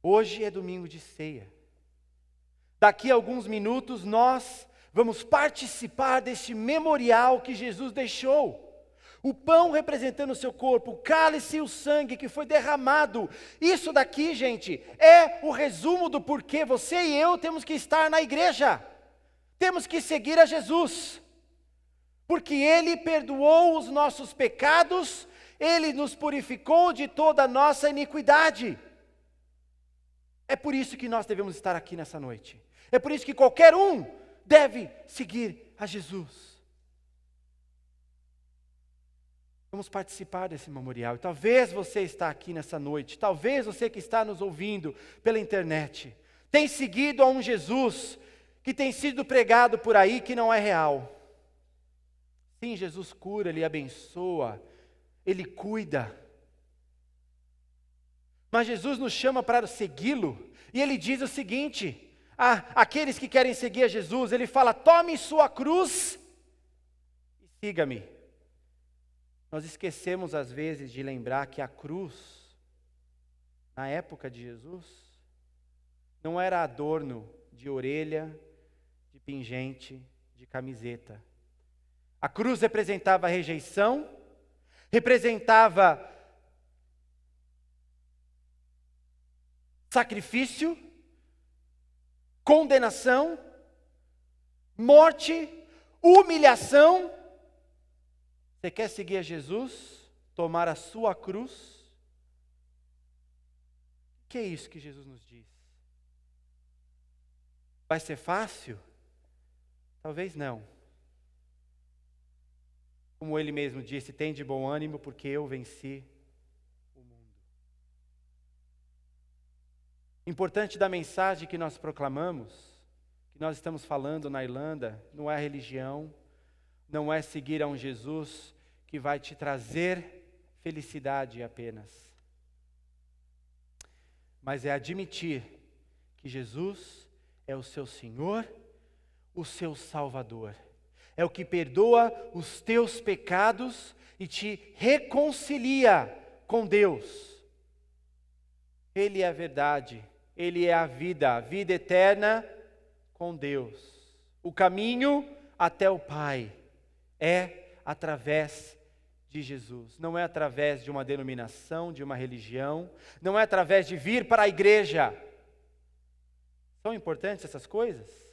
Hoje é domingo de ceia. Daqui a alguns minutos nós vamos participar deste memorial que Jesus deixou. O pão representando o seu corpo, o cálice e o sangue que foi derramado. Isso daqui, gente, é o resumo do porquê você e eu temos que estar na igreja. Temos que seguir a Jesus. Porque Ele perdoou os nossos pecados, Ele nos purificou de toda a nossa iniquidade. É por isso que nós devemos estar aqui nessa noite. É por isso que qualquer um deve seguir a Jesus. Vamos participar desse memorial. E talvez você está aqui nessa noite, talvez você que está nos ouvindo pela internet, tem seguido a um Jesus que tem sido pregado por aí que não é real. Sim, Jesus cura, Ele abençoa, Ele cuida. Mas Jesus nos chama para segui-lo, e Ele diz o seguinte: aqueles que querem seguir a Jesus, Ele fala, tome sua cruz e siga-me. Nós esquecemos às vezes de lembrar que a cruz, na época de Jesus, não era adorno de orelha, de pingente, de camiseta. A cruz representava rejeição, representava sacrifício, condenação, morte, humilhação. Você quer seguir a Jesus? Tomar a sua cruz? O que é isso que Jesus nos diz? Vai ser fácil? Talvez não. Como Ele mesmo disse, tem de bom ânimo porque eu venci o mundo. Importante da mensagem que nós proclamamos, que nós estamos falando na Irlanda, não é a religião, não é seguir a um Jesus que vai te trazer felicidade apenas. Mas é admitir que Jesus é o seu Senhor, o seu Salvador. É o que perdoa os teus pecados e te reconcilia com Deus. Ele é a verdade, Ele é a vida eterna com Deus. O caminho até o Pai é através de Jesus. Não é através de uma denominação, de uma religião. Não é através de vir para a igreja. São importantes essas coisas?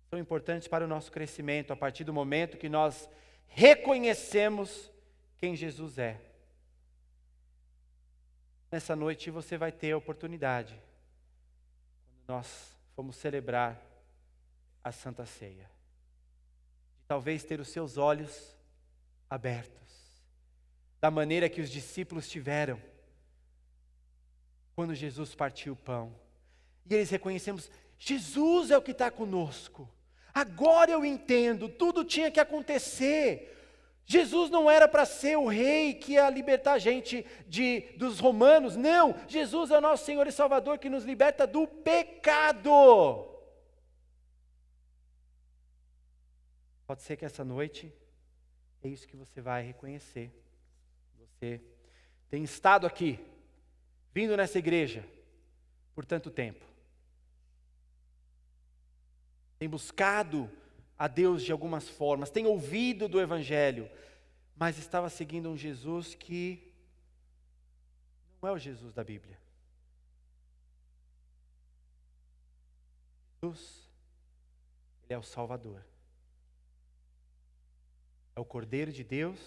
São importantes para o nosso crescimento, a partir do momento que nós reconhecemos quem Jesus é. Nessa noite você vai ter a oportunidade, quando nós formos celebrar a Santa Ceia, de talvez ter os seus olhos abertos, da maneira que os discípulos tiveram, quando Jesus partiu o pão. E eles reconhecemos, Jesus é o que está conosco. Agora eu entendo, tudo tinha que acontecer. Jesus não era para ser o rei que ia libertar a gente dos romanos. Não, Jesus é o nosso Senhor e Salvador que nos liberta do pecado. Pode ser que essa noite é isso que você vai reconhecer. Você tem estado aqui, vindo nessa igreja por tanto tempo. Tem buscado a Deus de algumas formas, tem ouvido do Evangelho, mas estava seguindo um Jesus que não é o Jesus da Bíblia. Jesus, Ele é o Salvador. É o Cordeiro de Deus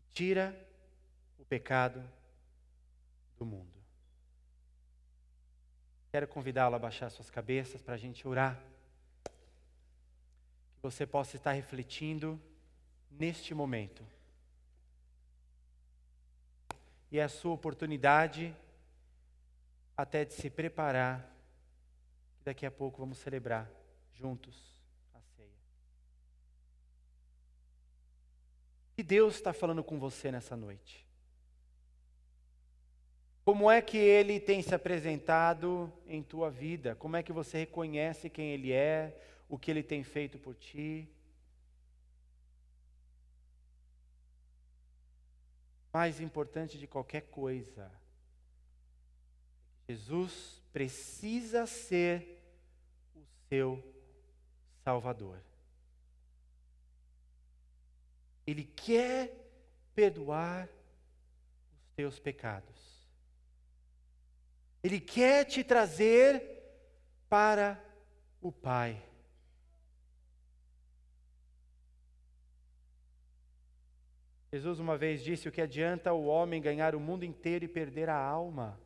que tira o pecado do mundo. Quero convidá-lo a baixar suas cabeças para a gente orar. Que você possa estar refletindo neste momento. E é a sua oportunidade até de se preparar. Daqui a pouco vamos celebrar juntos a ceia. Que Deus está falando com você nessa noite? Como é que Ele tem se apresentado em tua vida? Como é que você reconhece quem Ele é, o que Ele tem feito por ti? Mais importante de qualquer coisa, Jesus precisa ser o seu Salvador. Ele quer perdoar os teus pecados. Ele quer te trazer para o Pai. Jesus uma vez disse: o que adianta o homem ganhar o mundo inteiro e perder a alma?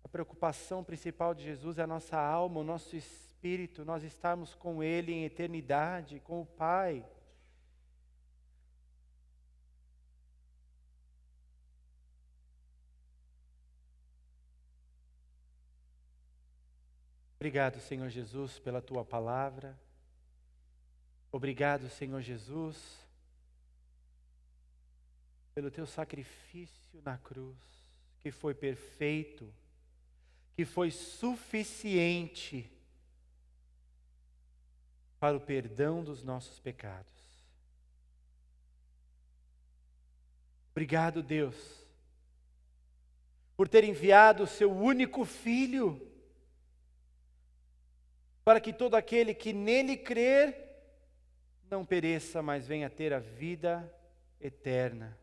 A preocupação principal de Jesus é a nossa alma, o nosso espírito, nós estarmos com Ele em eternidade, com o Pai. Obrigado, Senhor Jesus, pela Tua palavra. Obrigado, Senhor Jesus, pelo Teu sacrifício na cruz, que foi perfeito, que foi suficiente para o perdão dos nossos pecados. Obrigado, Deus, por ter enviado o Seu único Filho, para que todo aquele que nele crer não pereça, mas venha ter a vida eterna.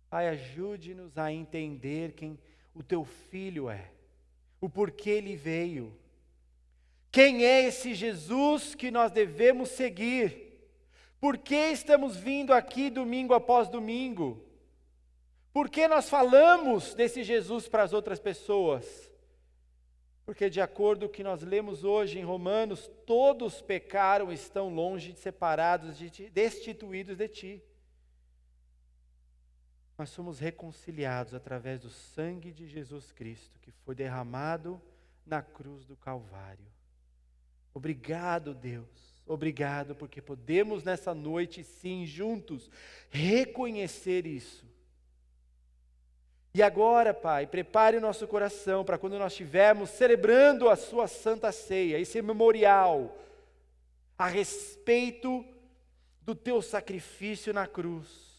Pai, ajude-nos a entender quem o Teu Filho é, o porquê Ele veio. Quem é esse Jesus que nós devemos seguir? Por que estamos vindo aqui domingo após domingo? Por que nós falamos desse Jesus para as outras pessoas? Porque de acordo com o que nós lemos hoje em Romanos, todos pecaram, estão longe, separados de Ti, destituídos de Ti. Nós somos reconciliados através do sangue de Jesus Cristo, que foi derramado na cruz do Calvário. Obrigado, Deus. Obrigado, porque podemos nessa noite, sim, juntos, reconhecer isso. E agora, Pai, prepare o nosso coração para quando nós estivermos celebrando a Sua Santa Ceia, esse memorial, a respeito do Teu sacrifício na cruz,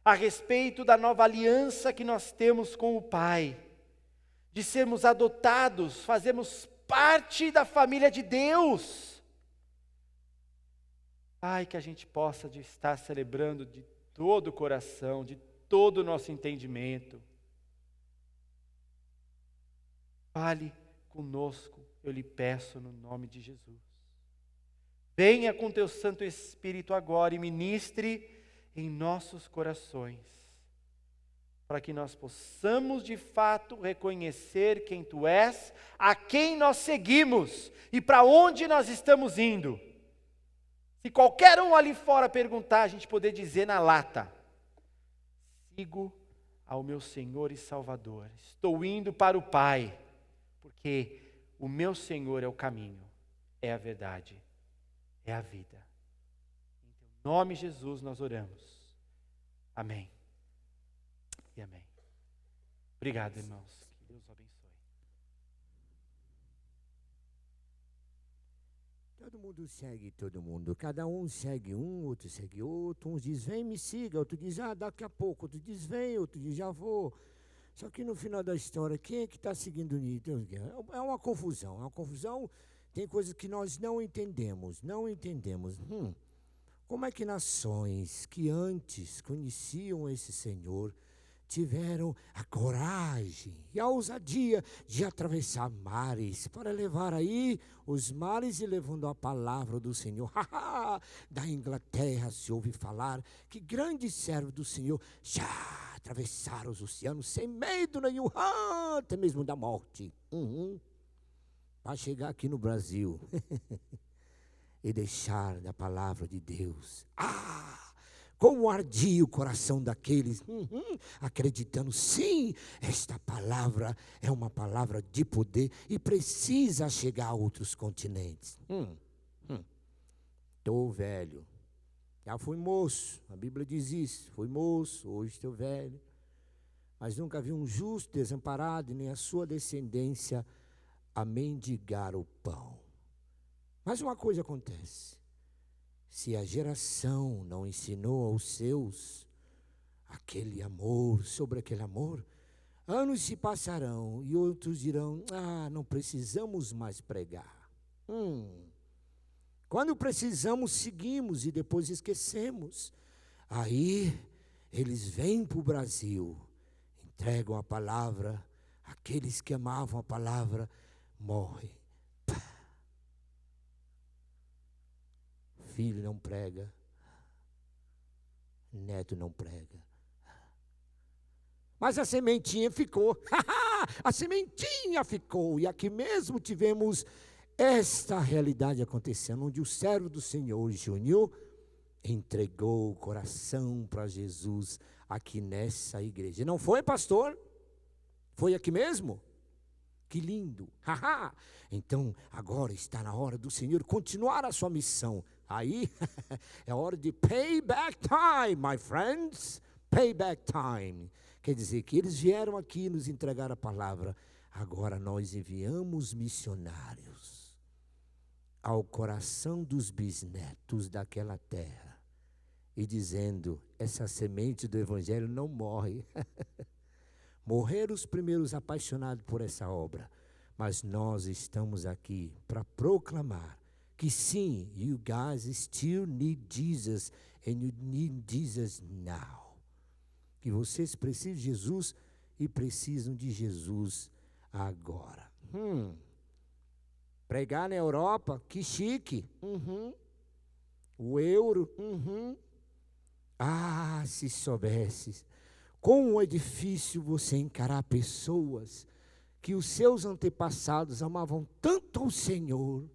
a respeito da nova aliança que nós temos com o Pai, de sermos adotados, fazermos parte da família de Deus. Pai, que a gente possa estar celebrando de todo o coração, de todo o nosso entendimento. Fale conosco, eu lhe peço no nome de Jesus. Venha com Teu Santo Espírito agora e ministre em nossos corações, para que nós possamos de fato reconhecer quem Tu és, a quem nós seguimos e para onde nós estamos indo. Se qualquer um ali fora perguntar, a gente poder dizer na lata: sigo ao meu Senhor e Salvador, estou indo para o Pai, porque o meu Senhor é o caminho, é a verdade, é a vida. Em nome de Jesus nós oramos. Amém. E amém. Obrigado, irmãos. Que Deus abençoe. Todo mundo segue todo mundo, cada um segue um, outro segue outro, uns diz vem me siga, outro diz daqui a pouco, outro diz vem, outro diz já vou. Só que no final da história, quem é que está seguindo nisso? É uma confusão, tem coisas que nós não entendemos. Como é que nações que antes conheciam esse Senhor tiveram a coragem e a ousadia de atravessar mares para levar aí os mares e levando a palavra do Senhor? Da Inglaterra se ouve falar que grandes servos do Senhor já atravessaram os oceanos sem medo nenhum, até mesmo da morte, para chegar aqui no Brasil e deixar da palavra de Deus. Como ardia o coração daqueles, acreditando, sim, esta palavra é uma palavra de poder e precisa chegar a outros continentes. Estou velho, já fui moço, a Bíblia diz isso, fui moço, hoje estou velho, mas nunca vi um justo desamparado, nem a sua descendência a mendigar o pão. Mas uma coisa acontece. Se a geração não ensinou aos seus aquele amor, sobre aquele amor, anos se passarão e outros dirão, não precisamos mais pregar. Quando precisamos, seguimos e depois esquecemos. Aí, eles vêm para o Brasil, entregam a palavra, aqueles que amavam a palavra morrem. Filho não prega, neto não prega. Mas a sementinha ficou. A sementinha ficou. E aqui mesmo tivemos esta realidade acontecendo, onde o servo do Senhor, Júnior, entregou o coração para Jesus aqui nessa igreja. Não foi, pastor? Foi aqui mesmo? Que lindo. Então, agora está na hora do Senhor continuar a sua missão. Aí, é hora de payback time, my friends. Payback time. Quer dizer que eles vieram aqui nos entregar a palavra. Agora nós enviamos missionários ao coração dos bisnetos daquela terra. E dizendo, essa semente do evangelho não morre. Morreram os primeiros apaixonados por essa obra. Mas nós estamos aqui para proclamar que sim, you guys still need Jesus and you need Jesus now. Que vocês precisam de Jesus e precisam de Jesus agora. Pregar na Europa, que chique. O euro. Ah, se soubesses como é difícil você encarar pessoas que os seus antepassados amavam tanto ao Senhor,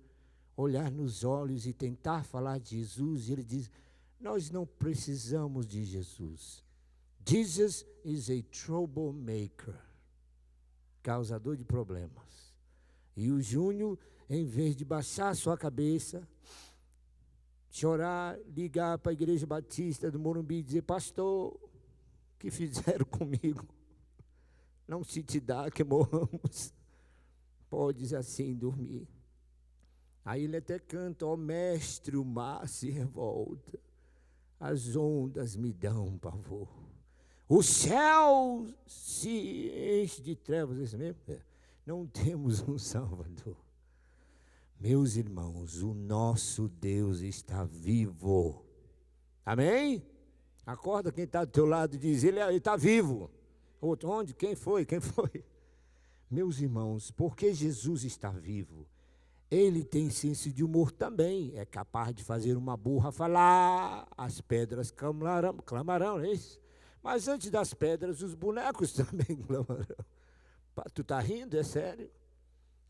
olhar nos olhos e tentar falar de Jesus, e ele diz, nós não precisamos de Jesus. Jesus is a troublemaker, causador de problemas. E o Júnior, em vez de baixar sua cabeça, chorar, ligar para a Igreja Batista do Morumbi e dizer, pastor, o que fizeram comigo? Não se te dá que morramos. Podes assim dormir. Aí ele até canta, ó mestre, o mar se revolta, as ondas me dão pavor. O céu se enche de trevas, é isso mesmo? Não temos um Salvador. Meus irmãos, o nosso Deus está vivo. Amém? Acorda quem está do teu lado e diz, ele está vivo. Outro, onde? Quem foi? Quem foi? Meus irmãos, porque Jesus está vivo, ele tem senso de humor também. É capaz de fazer uma burra falar, as pedras clamarão, não é isso? Mas antes das pedras, os bonecos também clamarão. Tu está rindo? É sério?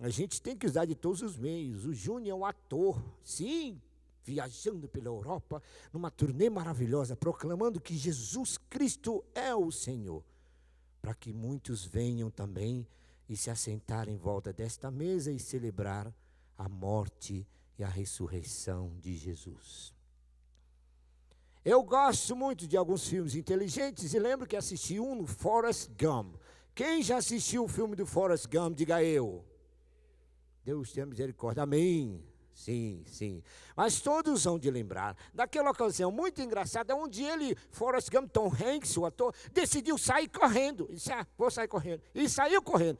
A gente tem que usar de todos os meios. O Júnior é um ator, sim, viajando pela Europa, numa turnê maravilhosa, proclamando que Jesus Cristo é o Senhor, para que muitos venham também e se assentar em volta desta mesa e celebrar a morte e a ressurreição de Jesus. Eu gosto muito de alguns filmes inteligentes e lembro que assisti um no Forrest Gump. Quem já assistiu o filme do Forrest Gump, diga eu. Deus tenha misericórdia, amém. Sim, sim. Mas todos vão de lembrar daquela ocasião muito engraçada, onde ele, Forrest Gump, Tom Hanks, o ator, decidiu sair correndo. Ele disse, vou sair correndo. E saiu correndo.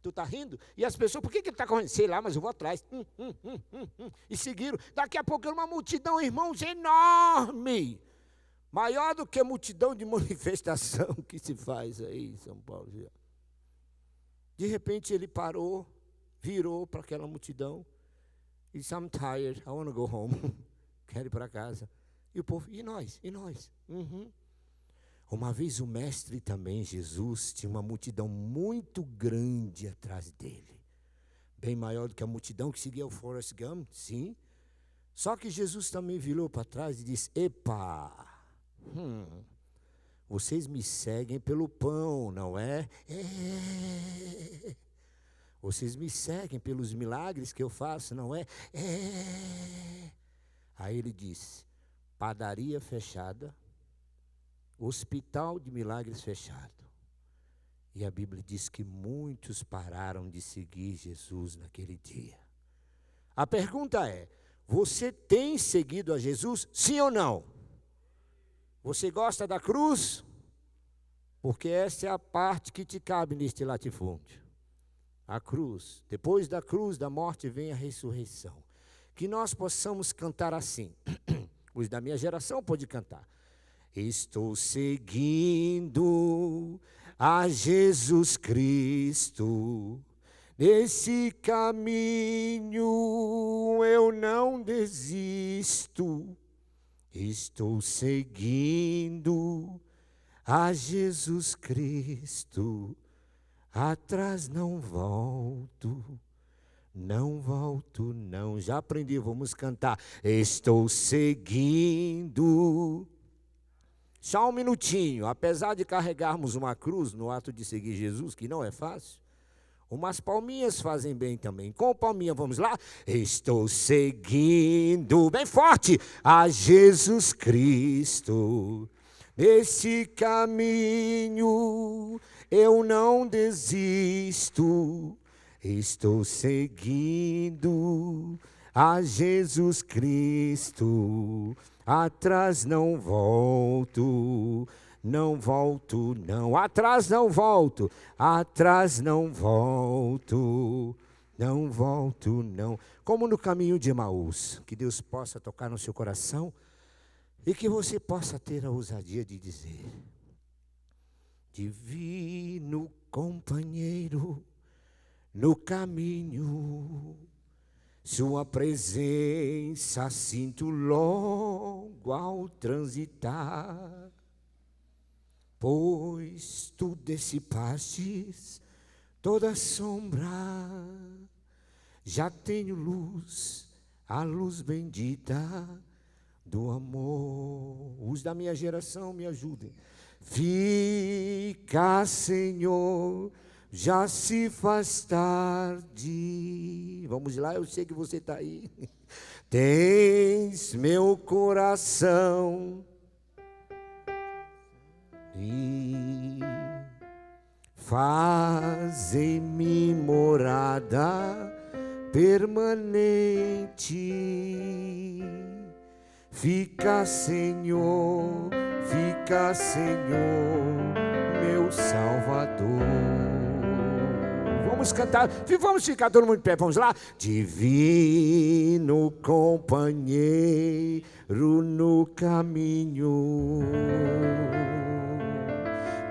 Tu está rindo? E as pessoas, por que ele está correndo? Sei lá, mas eu vou atrás. E seguiram. Daqui a pouco era uma multidão, irmãos, enorme. Maior do que a multidão de manifestação que se faz aí em São Paulo. De repente ele parou, virou para aquela multidão e disse, I'm tired, I want to go home. Quero ir para casa. E o povo, e nós? E nós? Uma vez o mestre também, Jesus, tinha uma multidão muito grande atrás dele. Bem maior do que a multidão que seguia o Forrest Gump, sim. Só que Jesus também virou para trás e disse, epa, vocês me seguem pelo pão, não é? Vocês me seguem pelos milagres que eu faço, não é? Aí ele disse, padaria fechada, hospital de milagres fechado. E a Bíblia diz que muitos pararam de seguir Jesus naquele dia. A pergunta é, você tem seguido a Jesus, sim ou não? Você gosta da cruz? Porque essa é a parte que te cabe neste latifúndio. A cruz. Depois da cruz, da morte, vem a ressurreição. Que nós possamos cantar assim. Os da minha geração podem cantar. Estou seguindo a Jesus Cristo. Nesse caminho eu não desisto. Estou seguindo a Jesus Cristo. Atrás não volto, não volto, não. Já aprendi, vamos cantar. Estou seguindo. Só um minutinho, apesar de carregarmos uma cruz no ato de seguir Jesus, que não é fácil, umas palminhas fazem bem também. Com palminha, vamos lá? Estou seguindo, bem forte, a Jesus Cristo. Nesse caminho eu não desisto, estou seguindo a Jesus Cristo. Atrás não volto, não volto, não. Atrás não volto, atrás não volto, não volto, não. Como no caminho de Emaús, que Deus possa tocar no seu coração e que você possa ter a ousadia de dizer: divino companheiro no caminho, sua presença sinto logo ao transitar, pois tu dissipaste toda sombra, já tenho luz, a luz bendita do amor. Os da minha geração me ajudem. Fica, Senhor, já se faz tarde. Vamos lá, eu sei que você está aí. Tens meu coração e faz em mim morada permanente. Fica, Senhor, meu Salvador. Vamos cantar, vamos ficar todo mundo de pé, vamos lá. Divino companheiro no caminho,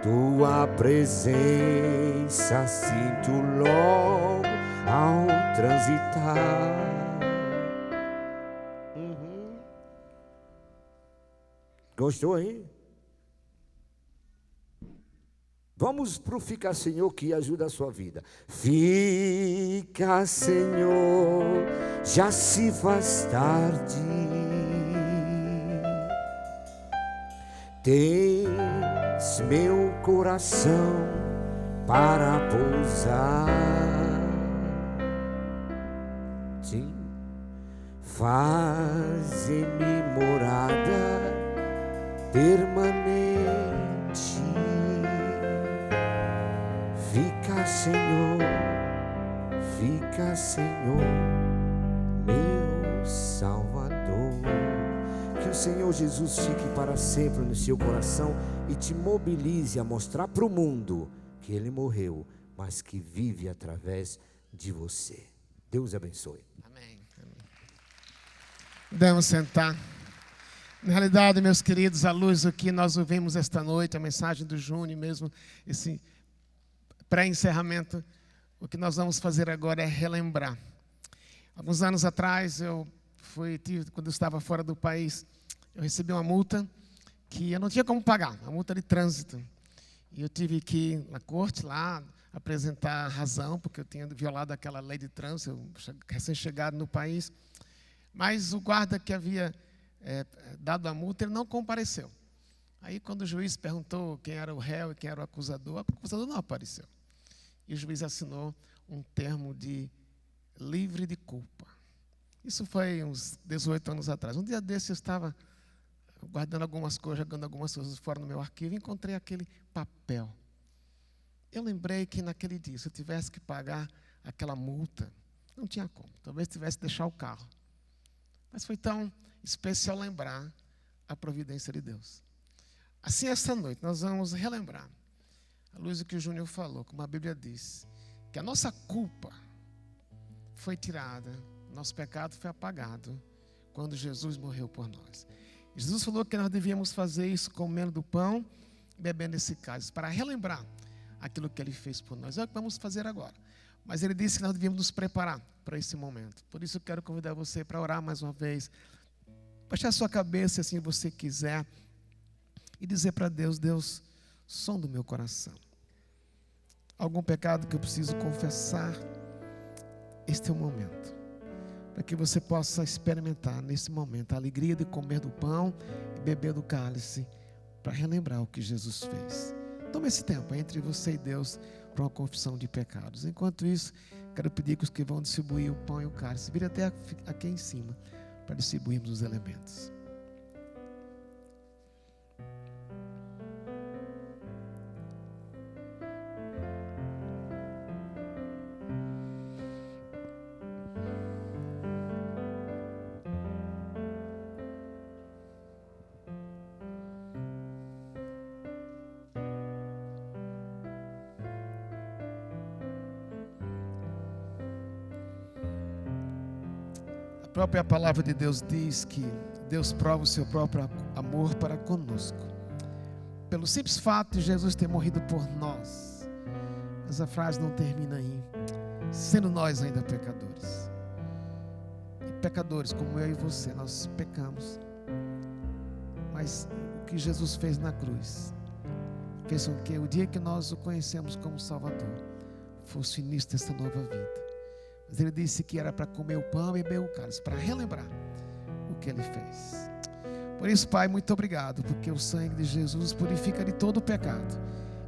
tua presença sinto logo ao transitar. Gostou, hein? Vamos para o Fica, Senhor, que ajuda a sua vida. Fica, Senhor, já se faz tarde. Tens meu coração para pousar. Sim. Faz em mim morada permanente. Fica, Senhor, meu Salvador. Que o Senhor Jesus fique para sempre no seu coração e te mobilize a mostrar para o mundo que Ele morreu, mas que vive através de você. Deus abençoe. Amém. Vamos sentar. Na realidade, meus queridos, à luz do que nós ouvimos esta noite, a mensagem do Júnior mesmo, esse pré-encerramento, o que nós vamos fazer agora é relembrar. Alguns anos atrás, quando eu estava fora do país, eu recebi uma multa que eu não tinha como pagar, uma multa de trânsito. E eu tive que ir na corte lá, apresentar a razão, porque eu tinha violado aquela lei de trânsito, eu recém-chegado no país. Mas o guarda que havia dado a multa, ele não compareceu. Aí, quando o juiz perguntou quem era o réu e quem era o acusador não apareceu. E o juiz assinou um termo de livre de culpa. Isso foi uns 18 anos atrás. Um dia desse eu estava guardando algumas coisas, jogando algumas coisas fora no meu arquivo e encontrei aquele papel. Eu lembrei que naquele dia, se eu tivesse que pagar aquela multa, não tinha como. Talvez tivesse que deixar o carro. Mas foi tão especial lembrar a providência de Deus. Assim, esta noite, nós vamos relembrar, à luz do que o Júnior falou, como a Bíblia diz, que a nossa culpa foi tirada, nosso pecado foi apagado quando Jesus morreu por nós. Jesus falou que nós devíamos fazer isso comendo do pão e bebendo esse cálice, para relembrar aquilo que Ele fez por nós. É o que vamos fazer agora. Mas Ele disse que nós devíamos nos preparar para esse momento. Por isso eu quero convidar você para orar mais uma vez. Baixar a sua cabeça, assim você quiser, e dizer para Deus: Deus, som do meu coração. Algum pecado que eu preciso confessar? Este é o momento, para que você possa experimentar nesse momento a alegria de comer do pão e beber do cálice, para relembrar o que Jesus fez. Tome esse tempo entre você e Deus para uma confissão de pecados. Enquanto isso, quero pedir que os que vão distribuir o pão e o cálice virem até aqui em cima para distribuirmos os elementos. A própria palavra de Deus diz que Deus prova o seu próprio amor para conosco, pelo simples fato de Jesus ter morrido por nós. Mas a frase não termina aí. Sendo nós ainda pecadores. E pecadores como eu e você, nós pecamos. Mas o que Jesus fez na cruz fez com que o dia que nós o conhecemos como Salvador fosse o início dessa nova vida. Mas Ele disse que era para comer o pão e beber o cálice, para relembrar o que Ele fez. Por isso, Pai, muito obrigado, porque o sangue de Jesus purifica de todo o pecado.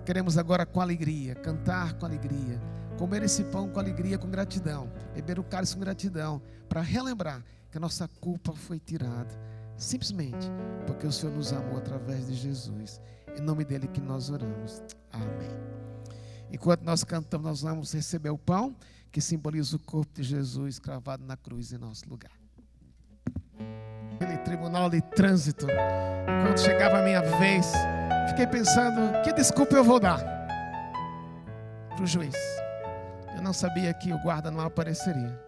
Queremos agora com alegria, cantar com alegria, comer esse pão com alegria, com gratidão, beber o cálice com gratidão, para relembrar que a nossa culpa foi tirada, simplesmente porque o Senhor nos amou através de Jesus. Em nome dele que nós oramos. Amém. Enquanto nós cantamos, nós vamos receber o pão, que simboliza o corpo de Jesus cravado na cruz em nosso lugar. Aquele tribunal de trânsito, quando chegava a minha vez, fiquei pensando, que desculpa eu vou dar para o juiz? Eu não sabia que o guarda não apareceria.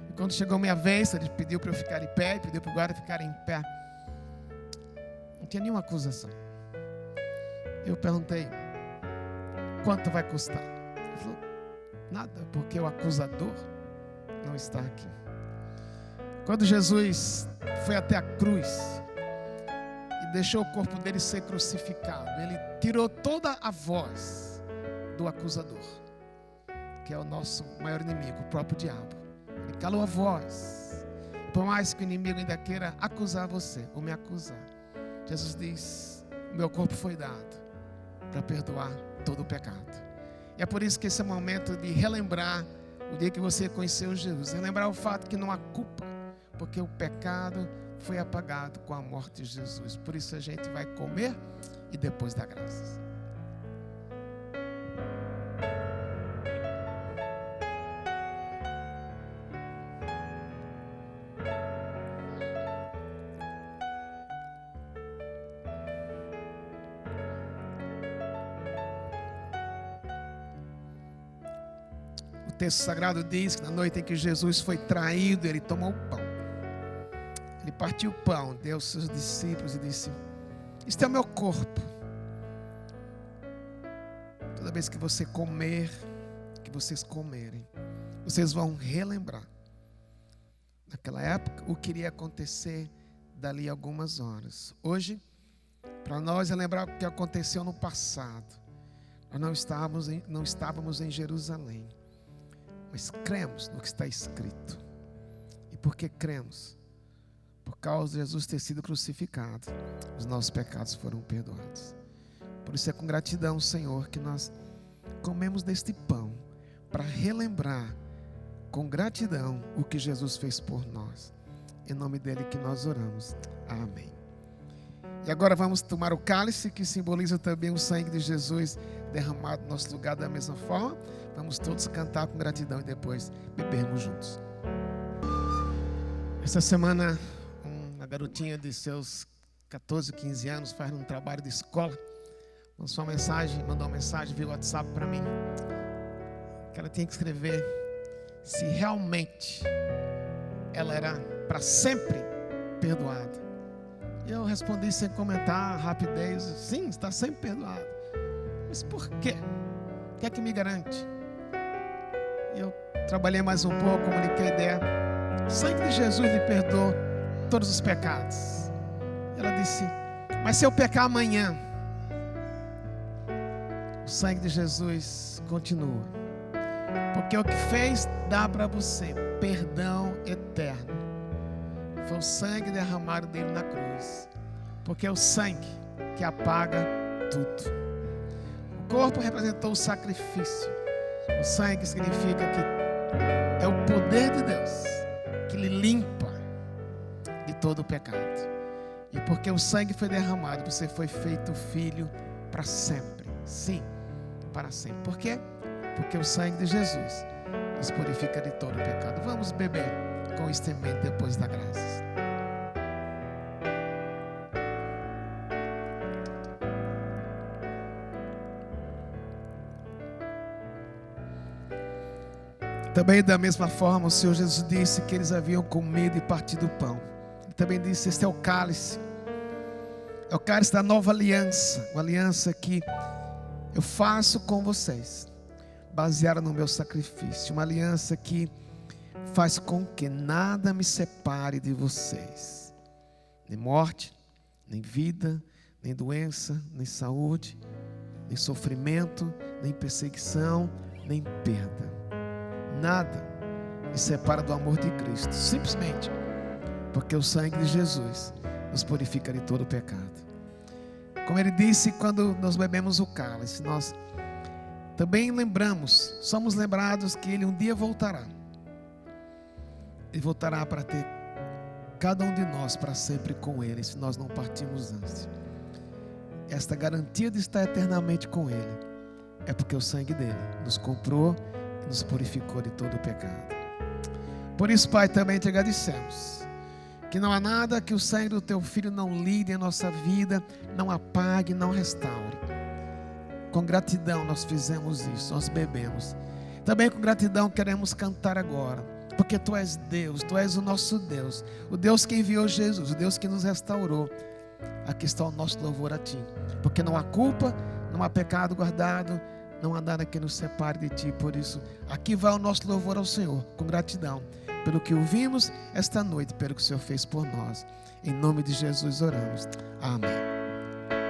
E quando chegou a minha vez, ele pediu para eu ficar em pé, pediu para o guarda ficar em pé. Não tinha nenhuma acusação. Eu perguntei, quanto vai custar? Ele falou, nada, porque o acusador não está aqui. Quando Jesus foi até a cruz e deixou o corpo dele ser crucificado, ele tirou toda a voz do acusador, que é o nosso maior inimigo, o próprio diabo. Ele calou a voz. Por mais que o inimigo ainda queira acusar você ou me acusar, Jesus diz, o meu corpo foi dado para perdoar todo o pecado. E é por isso que esse é o momento de relembrar o dia que você conheceu Jesus. Relembrar o fato que não há culpa, porque o pecado foi apagado com a morte de Jesus. Por isso a gente vai comer e depois dar graças. O texto sagrado diz que na noite em que Jesus foi traído, ele tomou o pão. Ele partiu o pão, deu aos seus discípulos e disse, isto é o meu corpo. Toda vez que você comer, que vocês comerem, vocês vão relembrar. Naquela época, o que iria acontecer dali a algumas horas. Hoje, para nós é lembrar o que aconteceu no passado. Nós não estávamos em Jerusalém. Mas cremos no que está escrito. E porque cremos, por causa de Jesus ter sido crucificado, os nossos pecados foram perdoados. Por isso é com gratidão, Senhor, que nós comemos deste pão, para relembrar com gratidão o que Jesus fez por nós. Em nome dele que nós oramos. Amém. E agora vamos tomar o cálice, que simboliza também o sangue de Jesus derramado no nosso lugar da mesma forma. Vamos todos cantar com gratidão e depois bebermos juntos. Essa semana, uma garotinha de seus 14, 15 anos faz um trabalho de escola. Mandou uma mensagem via WhatsApp para mim, que ela tinha que escrever se realmente ela era para sempre perdoada. E eu respondi sem comentar, rapidez: sim, está sempre perdoada. Mas por quê? O que é que me garante? E eu trabalhei mais um pouco, comuniquei a ideia. O sangue de Jesus lhe perdoou todos os pecados. Ela disse: mas se eu pecar amanhã, o sangue de Jesus continua. Porque o que fez dá para você perdão eterno. Foi o sangue derramado dele na cruz. Porque é o sangue que apaga tudo. O corpo representou o sacrifício. O sangue significa que é o poder de Deus que lhe limpa de todo o pecado. E porque o sangue foi derramado, você foi feito filho para sempre. Sim, para sempre. Por quê? Porque o sangue de Jesus nos purifica de todo o pecado. Vamos beber com estimento depois da graça. Também da mesma forma o Senhor Jesus disse que eles haviam comido e partido o pão. Ele também disse: este é o cálice. É o cálice da nova aliança. Uma aliança que eu faço com vocês, baseada no meu sacrifício. Uma aliança que faz com que nada me separe de vocês. Nem morte, nem vida, nem doença, nem saúde, nem sofrimento, nem perseguição, nem perda. Nada me separa do amor de Cristo, simplesmente porque o sangue de Jesus nos purifica de todo o pecado. Como ele disse quando nós bebemos o cálice, nós também lembramos, somos lembrados que ele um dia voltará. Ele voltará para ter cada um de nós para sempre com ele, se nós não partirmos antes. Esta garantia de estar eternamente com ele é porque o sangue dele nos comprou, nos purificou de todo o pecado. Por isso, Pai, também te agradecemos que não há nada que o sangue do teu Filho não lide em nossa vida, não apague, não restaure. Com gratidão nós fizemos isso, nós bebemos. Também com gratidão queremos cantar agora, porque tu és Deus, tu és o nosso Deus, o Deus que enviou Jesus, o Deus que nos restaurou. Aqui está o nosso louvor a ti, porque não há culpa, não há pecado guardado, não há nada que nos separe de ti. Por isso, aqui vai o nosso louvor ao Senhor, com gratidão, pelo que ouvimos esta noite, pelo que o Senhor fez por nós. Em nome de Jesus oramos. Amém.